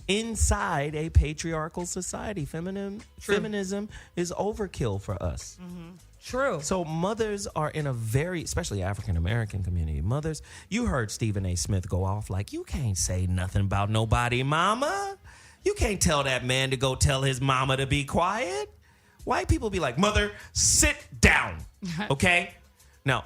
inside a patriarchal society. Feminism is overkill for us. Mm-hmm. True. So mothers are in a especially African-American community, mothers, you heard Stephen A. Smith go off like, you can't say nothing about nobody, mama. You can't tell that man to go tell his mama to be quiet. White people be like, mother, sit down, okay? Now,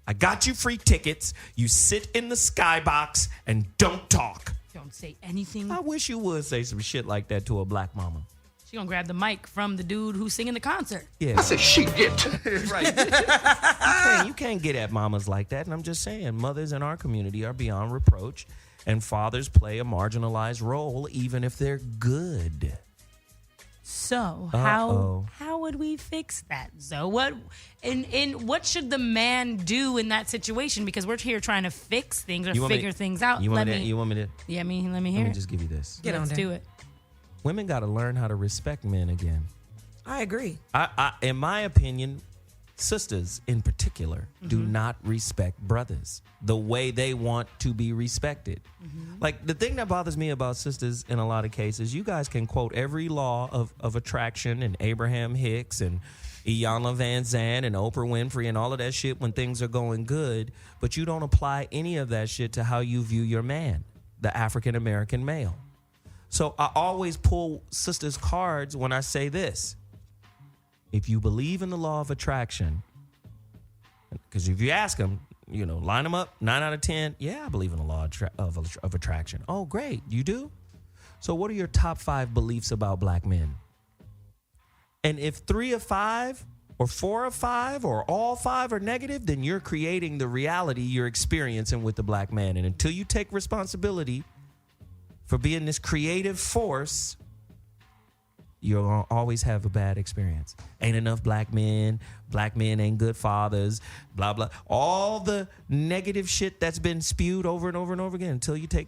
I got you free tickets. You sit in the skybox and don't talk. Don't say anything. I wish you would say some shit like that to a black mama. She gonna grab the mic from the dude who's singing the concert. Yeah. I said she get. Right. You can't get at mamas like that. And I'm just saying, mothers in our community are beyond reproach, and fathers play a marginalized role, even if they're good. So how would we fix that? So what should the man do in that situation? Because we're here trying to fix things or figure things out. You want me to? Yeah, let me hear. Let me just give you this. Let's do it. Women got to learn how to respect men again. I agree. I in my opinion, sisters in particular do not respect brothers the way they want to be respected. Like, the thing that bothers me about sisters in a lot of cases, you guys can quote every law of attraction and Abraham Hicks and Iyanla Vanzant and Oprah Winfrey and all of that shit when things are going good, but you don't apply any of that shit to how you view your man, the African American male. So I always pull sisters' cards when I say this. If you believe in the law of attraction, because if you ask them, line them up, 9 out of 10, yeah, I believe in the law of attraction. Oh, great, you do? So what are your top 5 beliefs about black men? And if 3 of 5 or 4 of 5 or all 5 are negative, then you're creating the reality you're experiencing with the black man. And until you take responsibility for being this creative force, you're going to always have a bad experience. Ain't enough black men ain't good fathers, blah, blah. All the negative shit that's been spewed over and over and over again until you take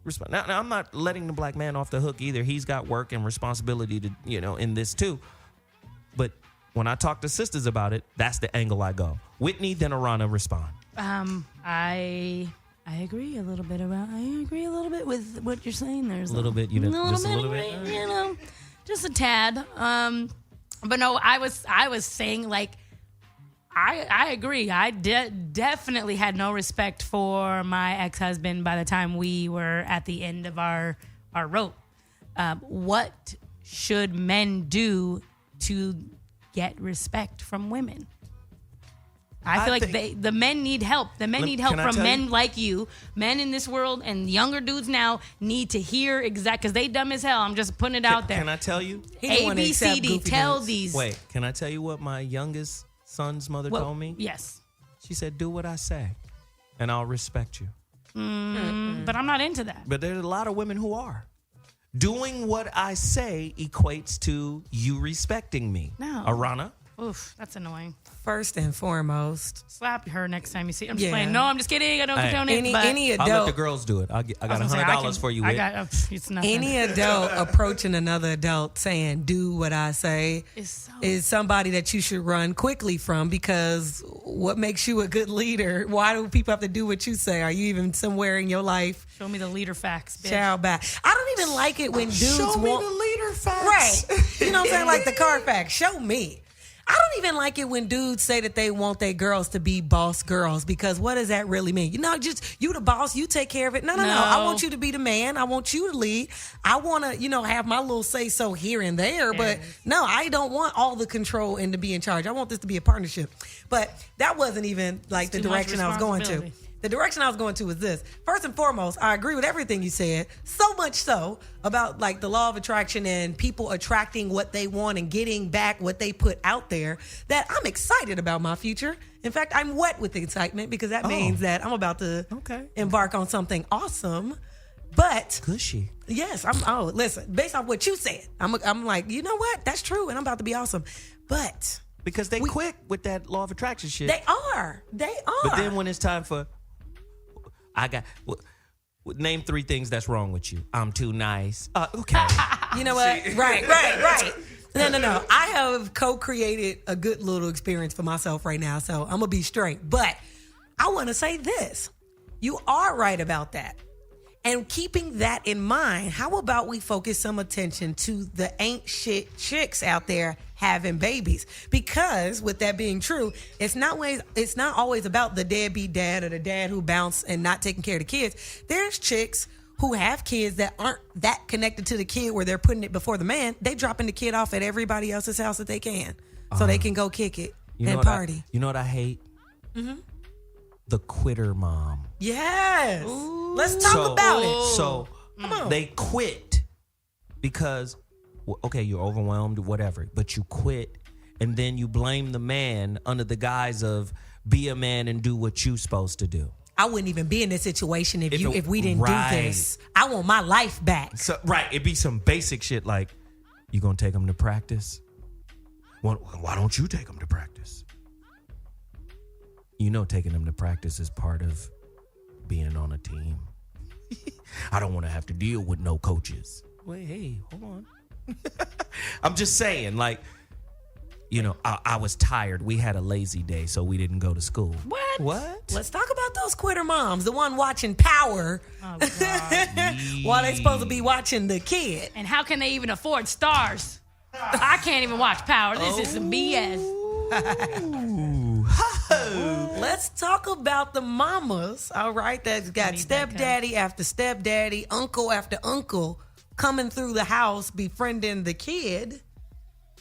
responsibility. Now, I'm not letting the black man off the hook either. He's got work and responsibility to, in this too. But when I talk to sisters about it, that's the angle I go. Whitney, then Aarona, respond. I agree a little bit with what you're saying. There's a little bit, just a little bit, just a tad. But no, I was saying, like, I agree. I definitely had no respect for my ex-husband by the time we were at the end of our rope. What should men do to get respect from women? I feel like the men need help. The men need help from men like you. Men in this world and younger dudes now need to hear because they dumb as hell. I'm just putting it out there. Can I tell you? A, B, C, D. Tell these. Wait, can I tell you what my youngest son's mother told me? Yes. She said, do what I say, and I'll respect you. But I'm not into that. But there's a lot of women who are. Doing what I say equates to you respecting me. No. Aarona? Oof, that's annoying. First and foremost, Slap her next time you see. I'm just Yeah. playing. No, I'm just kidding. I don't condone it. any But any I'll let adult the girls do it. I got I was gonna say, $100 for you, I Whit. got. It's nothing. any adult approaching another adult saying "do what I say" It's so- is somebody that you should run quickly from, because what makes you a good leader? Why do people have to do what you say? Are you even somewhere in your life? Show me the leader facts, bitch. Child back. I don't even like it when dudes Show me want the leader facts. right. You know what I'm saying? Like the car facts. Show me. I don't even like it when dudes say that they want their girls to be boss girls, because what does that really mean? You know, just you the boss, you take care of it. No. I want you to be the man. I want you to lead. I want to, have my little say so here and there, but no, I don't want all the control and to be in charge. I want this to be a partnership. But that wasn't even like the too much direction I was going to. responsibility. The direction I was going to was this. First and foremost, I agree with everything you said, so much so about like the law of attraction and people attracting what they want and getting back what they put out there, that I'm excited about my future. In fact, I'm wet with excitement, because that means that I'm about to embark on something awesome. But Cushy. yes, listen, based on what you said, I'm like, you know what? That's true, and I'm about to be awesome. But Because they quick with that law of attraction shit. they are. But then when it's time for, name 3 things that's wrong with you. I'm too nice. Okay. You know what? Right. No. I have co-created a good little experience for myself right now, so I'm going to be straight. But I want to say this. You are right about that. And keeping that in mind, how about we focus some attention to the ain't shit chicks out there having babies? Because with that being true, it's not always about the deadbeat dad or the dad who bounced and not taking care of the kids. There's chicks who have kids that aren't that connected to the kid where they're putting it before the man. They dropping the kid off at everybody else's house that they can, so they can go kick it and party. You know what I hate? Mm-hmm. The quitter mom. Yes. Let's talk about it. So they quit because, okay, you're overwhelmed, whatever, but you quit, and then you blame the man under the guise of be a man and do what you're supposed to do. I wouldn't even be in this situation if we didn't do this. I want my life back. So, right, it'd be some basic shit like, you gonna take them to practice? Well, why don't you take them to practice? You know, taking them to practice is part of being on a team. I don't want to have to deal with no coaches. Wait, hey, hold on. I'm just saying, like, I was tired. We had a lazy day, so we didn't go to school. What? Let's talk about those quitter moms, the one watching Power Oh, God. while they supposed to be watching the kid. And how can they even afford stars? I can't even watch Power. This is some BS. Let's talk about the mamas, all right, that's got stepdaddy after stepdaddy, uncle after uncle coming through the house befriending the kid,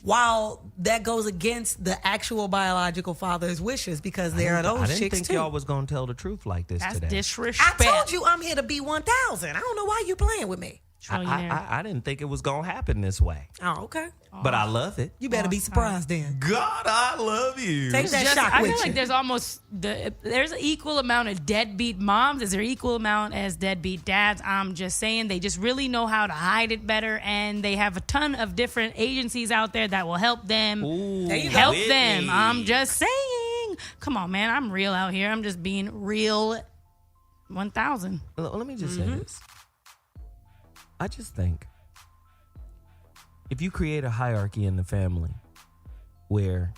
while that goes against the actual biological father's wishes, because there are those I didn't chicks think too. y'all was going to tell the truth like this That's today. disrespect. I told you I'm here to be 1,000. I don't know why you playing with me. I didn't think it was going to happen this way. Oh, okay. But I love it. You better be surprised then. God, I love you. Take that Just- shock I with feel you. like there's an equal amount of deadbeat moms. Is there equal amount as deadbeat dads? I'm just saying they just really know how to hide it better, and they have a ton of different agencies out there that will help them. There you go. Help Whitney. them. I'm just saying. Come on, man. I'm real out here. I'm just being real. 1,000. Let me just say this. I just think if you create a hierarchy in the family where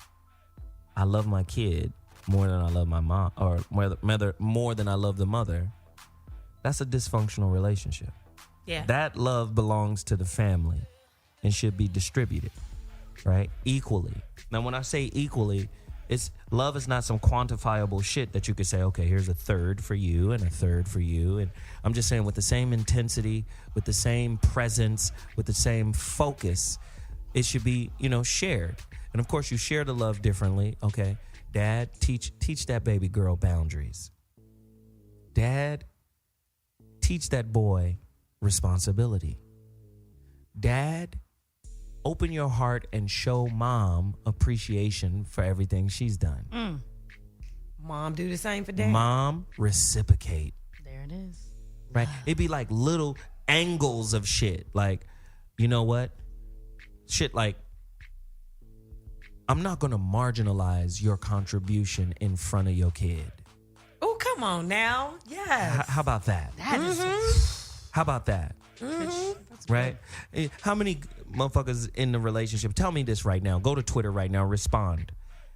I love my kid more than I love my mom, or more than I love the mother, that's a dysfunctional relationship. Yeah. That love belongs to the family and should be distributed, right? Equally. Now, when I say equally, love is not some quantifiable shit that you could say, okay, here's a third for you and a third for you. And I'm just saying, with the same intensity, with the same presence, with the same focus, it should be, shared. And of course, you share the love differently. Okay, Dad, teach that baby girl boundaries. Dad, teach that boy responsibility. Dad, open your heart and show mom appreciation for everything she's done. Mom do the same for dad. Mom, reciprocate. There it is. Right? It'd be like little angles of shit. Like, you know what? Shit like, I'm not going to marginalize your contribution in front of your kid. Oh, come on now. Yes. How about that? That is How about that? Right? How many motherfuckers in the relationship? Tell me this right now. Go to Twitter right now. Respond.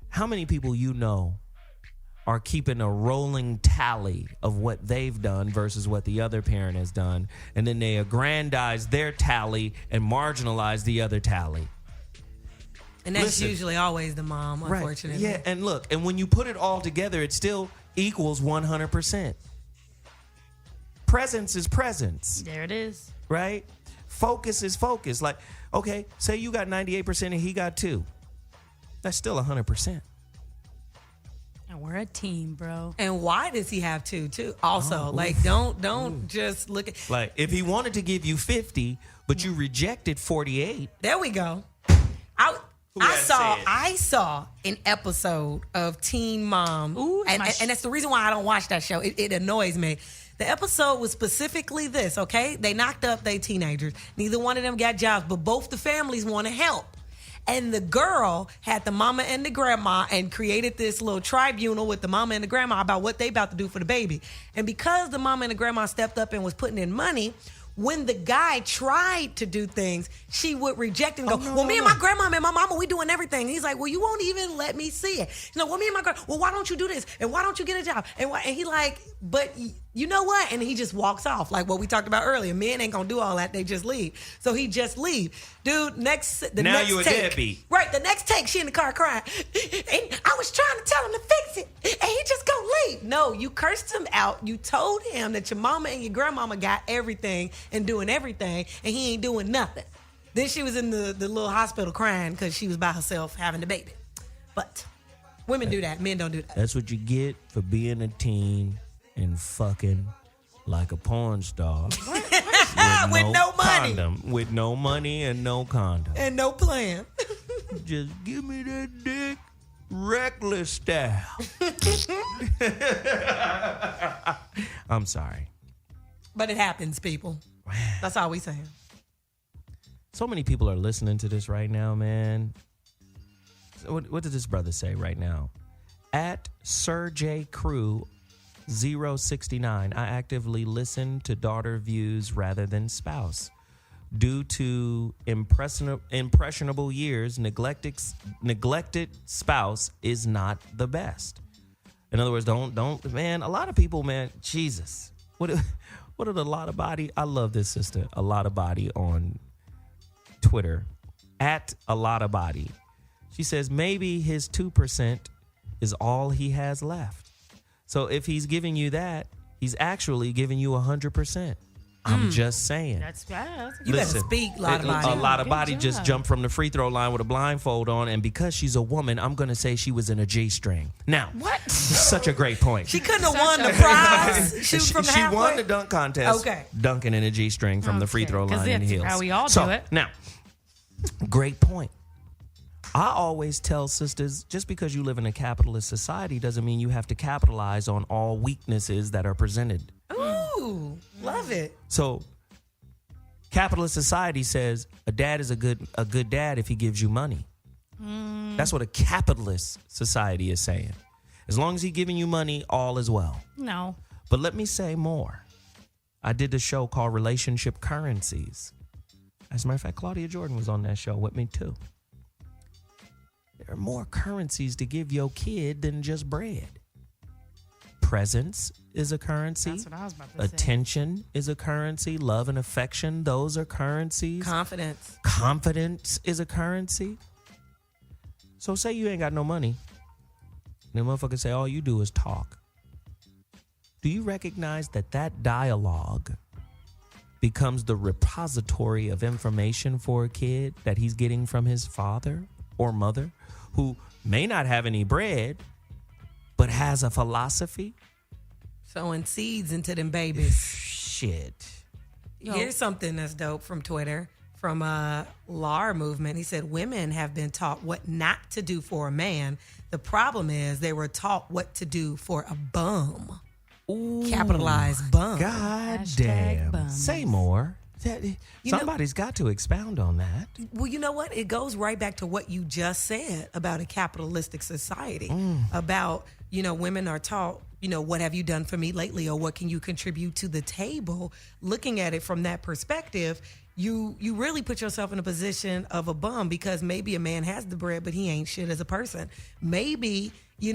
How many people you know are keeping a rolling tally of what they've done versus what the other parent has done, and then they aggrandize their tally and marginalize the other tally? And that's usually always the mom, unfortunately. Right. Yeah, and look, and when you put it all together, it still equals 100%. Presence is presence. There it is. Right? Focus is focus. Like, okay, say you got 98% and he got 2. That's still 100%. And we're a team, bro. And why does he have 2 too? Also, don't just look at. Like, if he wanted to give you 50, but you rejected 48. There we go. I saw an episode of Teen Mom. Ooh, and that's the reason why I don't watch that show. It annoys me. The episode was specifically this, okay? They knocked up their teenagers. Neither one of them got jobs, but both the families want to help. And the girl had the mama and the grandma and created this little tribunal with the mama and the grandma about what they about to do for the baby. And because the mama and the grandma stepped up and was putting in money, when the guy tried to do things, she would reject and go, me and my grandma and my mama, we doing everything. He's like, well, you won't even let me see it. Me and my grandma, well, why don't you do this? And why don't you get a job? And he like, but you know what? And he just walks off. Like what we talked about earlier. Men ain't gonna do all that. They just leave. So he just leave. Dude, now next you a take, deadbeat. Right, the next take, she in the car crying. And I was trying to tell him to fix it. And he just gonna leave. No, you cursed him out. You told him that your mama and your grandmama got everything and doing everything, and he ain't doing nothing. Then she was in the little hospital crying because she was by herself having the baby. But women do that. Men don't do that. That's what you get for being a teen and fucking like a porn star. With no money. Condom. With no money and no condom. And no plan. Just give me that dick reckless style. I'm sorry. But it happens, people. That's all we saying. So many people are listening to this right now, man. What did this brother say right now? At Sir J Crew 069, I actively listen to daughter views rather than spouse. Due to impressionable years, neglected spouse is not the best. In other words, don't, man, a lot of people, man, Jesus. What are the lot of body? I love this sister, a lot of body on Twitter, at a lot of body. She says maybe his 2% is all he has left. So if he's giving you that, he's actually giving you 100%. I'm just saying. You better speak, a lot of body. A lot of body just jumped from the free throw line with a blindfold on, and because she's a woman, I'm going to say she was in a G-string. Now, what? Such a great point. She couldn't have won the prize. She won the dunk contest. Okay. Dunking in a G-string from the free throw line in heels. How we all do it. Now, great point. I always tell sisters, just because you live in a capitalist society doesn't mean you have to capitalize on all weaknesses that are presented. Ooh, love it. So, capitalist society says a dad is a good dad if he gives you money. That's what a capitalist society is saying. As long as he's giving you money, all is well. No. But let me say more. I did a show called Relationship Currencies. As a matter of fact, Claudia Jordan was on that show with me too. There are more currencies to give your kid than just bread. Presence is a currency. That's what I was about to say. Attention is a currency. Love and affection, those are currencies. Confidence is a currency. So say you ain't got no money. And the motherfucker say all you do is talk. Do you recognize that dialogue becomes the repository of information for a kid that he's getting from his father or mother who may not have any bread but has a philosophy? Sowing seeds into them babies. Shit. Here's something that's dope from Twitter, from LAR movement. He said, women have been taught what not to do for a man. The problem is they were taught what to do for a bum. Capitalized bum. God Hashtag damn. bums. Say more. know- Somebody's got to expound on that. Well, you know what? It goes right back to what you just said about a capitalistic society. About, women are taught, what have you done for me lately, or what can you contribute to the table? Looking at it from that perspective, you really put yourself in a position of a bum, because maybe a man has the bread, but he ain't shit as a person. Maybe, he,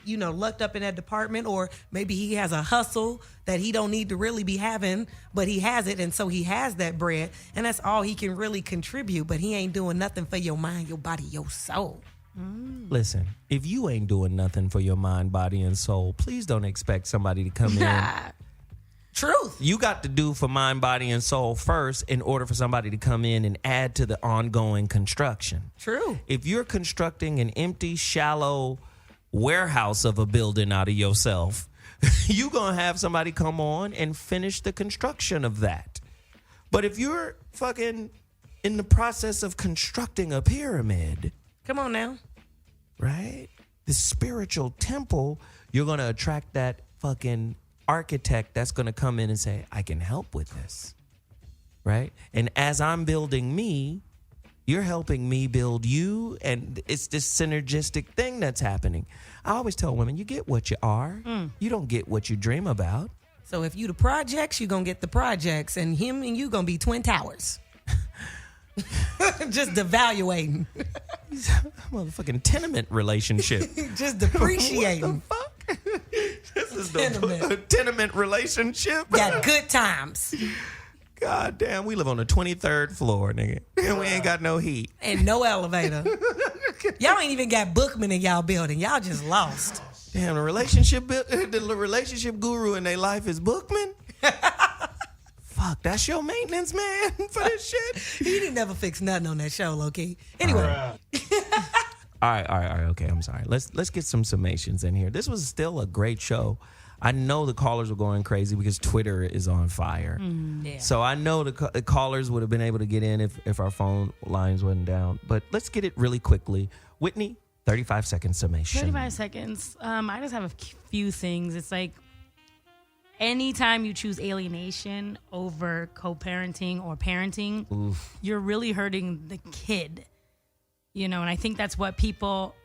lucked up in that department, or maybe he has a hustle that he don't need to really be having, but he has it, and so he has that bread, and that's all he can really contribute, but he ain't doing nothing for your mind, your body, your soul. Listen, if you ain't doing nothing for your mind, body, and soul, please don't expect somebody to come in. Truth. You got to do for mind, body, and soul first in order for somebody to come in and add to the ongoing construction. True. If you're constructing an empty, shallow warehouse of a building out of yourself, you're going to have somebody come on and finish the construction of that. But if you're fucking in the process of constructing a pyramid, Come on now. right? The spiritual temple, you're going to attract that fucking architect that's going to come in and say, I can help with this, right? And as I'm building me, you're helping me build you, and it's this synergistic thing that's happening. I always tell women, you get what you are. You don't get what you dream about. So if you the projects, you going to get the projects, and him and you going to be twin towers. Just devaluating. Motherfucking tenement relationship. Just depreciating. What the fuck? This is Tenement. the tenement relationship. Got good times. God damn, we live on the 23rd floor, nigga. And we ain't got no heat. And no elevator. Y'all ain't even got bookmen in y'all building. Y'all just lost. Damn, the relationship guru in their life is Bookman? Fuck, that's your maintenance man for this shit? He didn't never fix nothing on that show, low-key. Anyway. All right, okay, I'm sorry. Let's get some summations in here. This was still a great show. I know the callers were going crazy because Twitter is on fire. Yeah. So I know the callers would have been able to get in if our phone lines went down. But let's get it really quickly. Whitney, 35-second summation. 35 seconds. I just have a few things. It's like anytime you choose alienation over co-parenting or parenting, you're really hurting the kid. And I think that's what people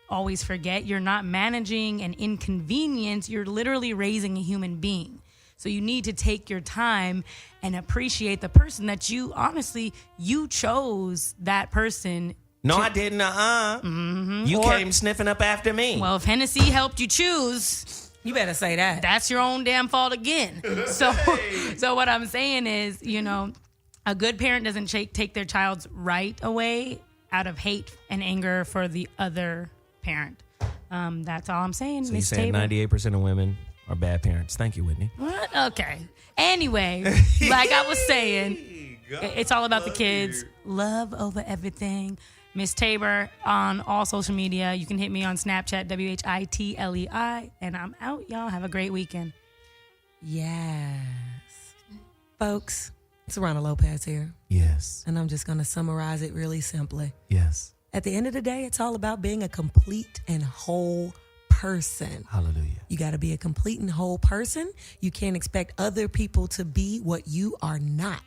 always forget. You're not managing an inconvenience. You're literally raising a human being. So you need to take your time and appreciate the person that you chose that person. No, I didn't. You came sniffing up after me. Well, if Hennessy helped you choose, You better say that. that's your own damn fault again. So what I'm saying is, a good parent doesn't take their child's right away out of hate and anger for the other parent. That's all I'm saying. So you're Miss saying Tabor. 98% of women are bad parents. Thank you, Whitney. What? Okay. Anyway, like I was saying, it's all about the kids. Love over everything. Miss Tabor on all social media. You can hit me on Snapchat, WHITLEI. And I'm out, y'all. Have a great weekend. Yes. Folks, it's Aarona Lopez here. Yes. And I'm just going to summarize it really simply. Yes. At the end of the day, it's all about being a complete and whole person. Hallelujah. You got to be a complete and whole person. You can't expect other people to be what you are not.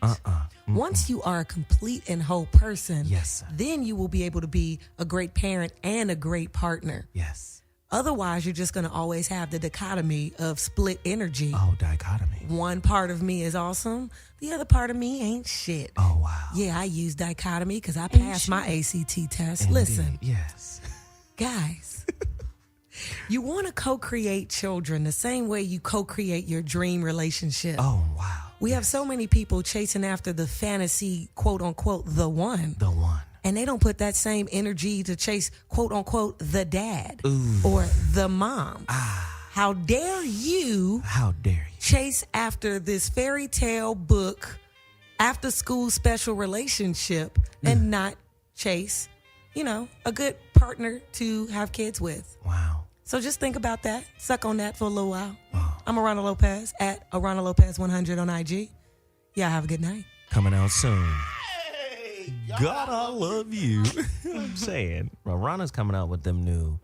Once you are a complete and whole person, Yes, sir. then you will be able to be a great parent and a great partner. Yes. Otherwise, you're just going to always have the dichotomy of split energy. Oh, dichotomy. One part of me is awesome. The other part of me ain't shit. Oh, wow. Yeah, I use dichotomy because I passed my ACT test. Indeed. Listen, Yes. guys, you want to co-create children the same way you co-create your dream relationship. Oh, wow. We have so many people chasing after the fantasy, quote unquote, the one. The one. And they don't put that same energy to chase, quote unquote, the dad or the mom. How dare you How dare you? chase after this fairy tale book, after school special relationship and not chase, a good partner to have kids with. Wow. So just think about that. Suck on that for a little while. I'm Aarona Lopez at Aarona Lopez 100 on IG. Y'all have a good night. Coming out soon. God, I love you. I'm saying. Ronna's coming out with them new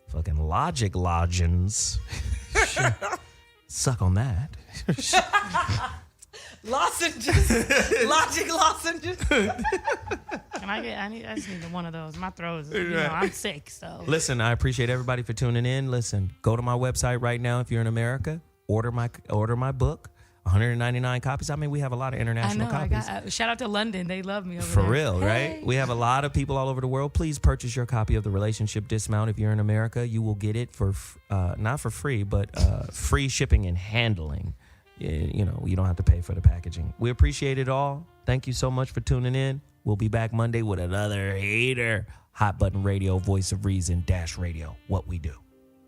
fucking Logic lodgings. Suck on that. Lozenges. Logic lozenges. Can I get? I just need one of those. My throat is, I'm sick. So Listen, I appreciate everybody for tuning in. Listen, go to my website right now if you're in America. Order my book. 199 copies. I mean, we have a lot of international copies. Shout out to London. They love me over For there. real, right? We have a lot of people all over the world. Please purchase your copy of The Relationship Dismount if you're in America. You will get it for not for free, but free shipping and handling. You don't have to pay for the packaging. We appreciate it all. Thank you so much for tuning in. We'll be back Monday with another hater. Hot Button Radio, Voice of Reason, Dash Radio. What we do.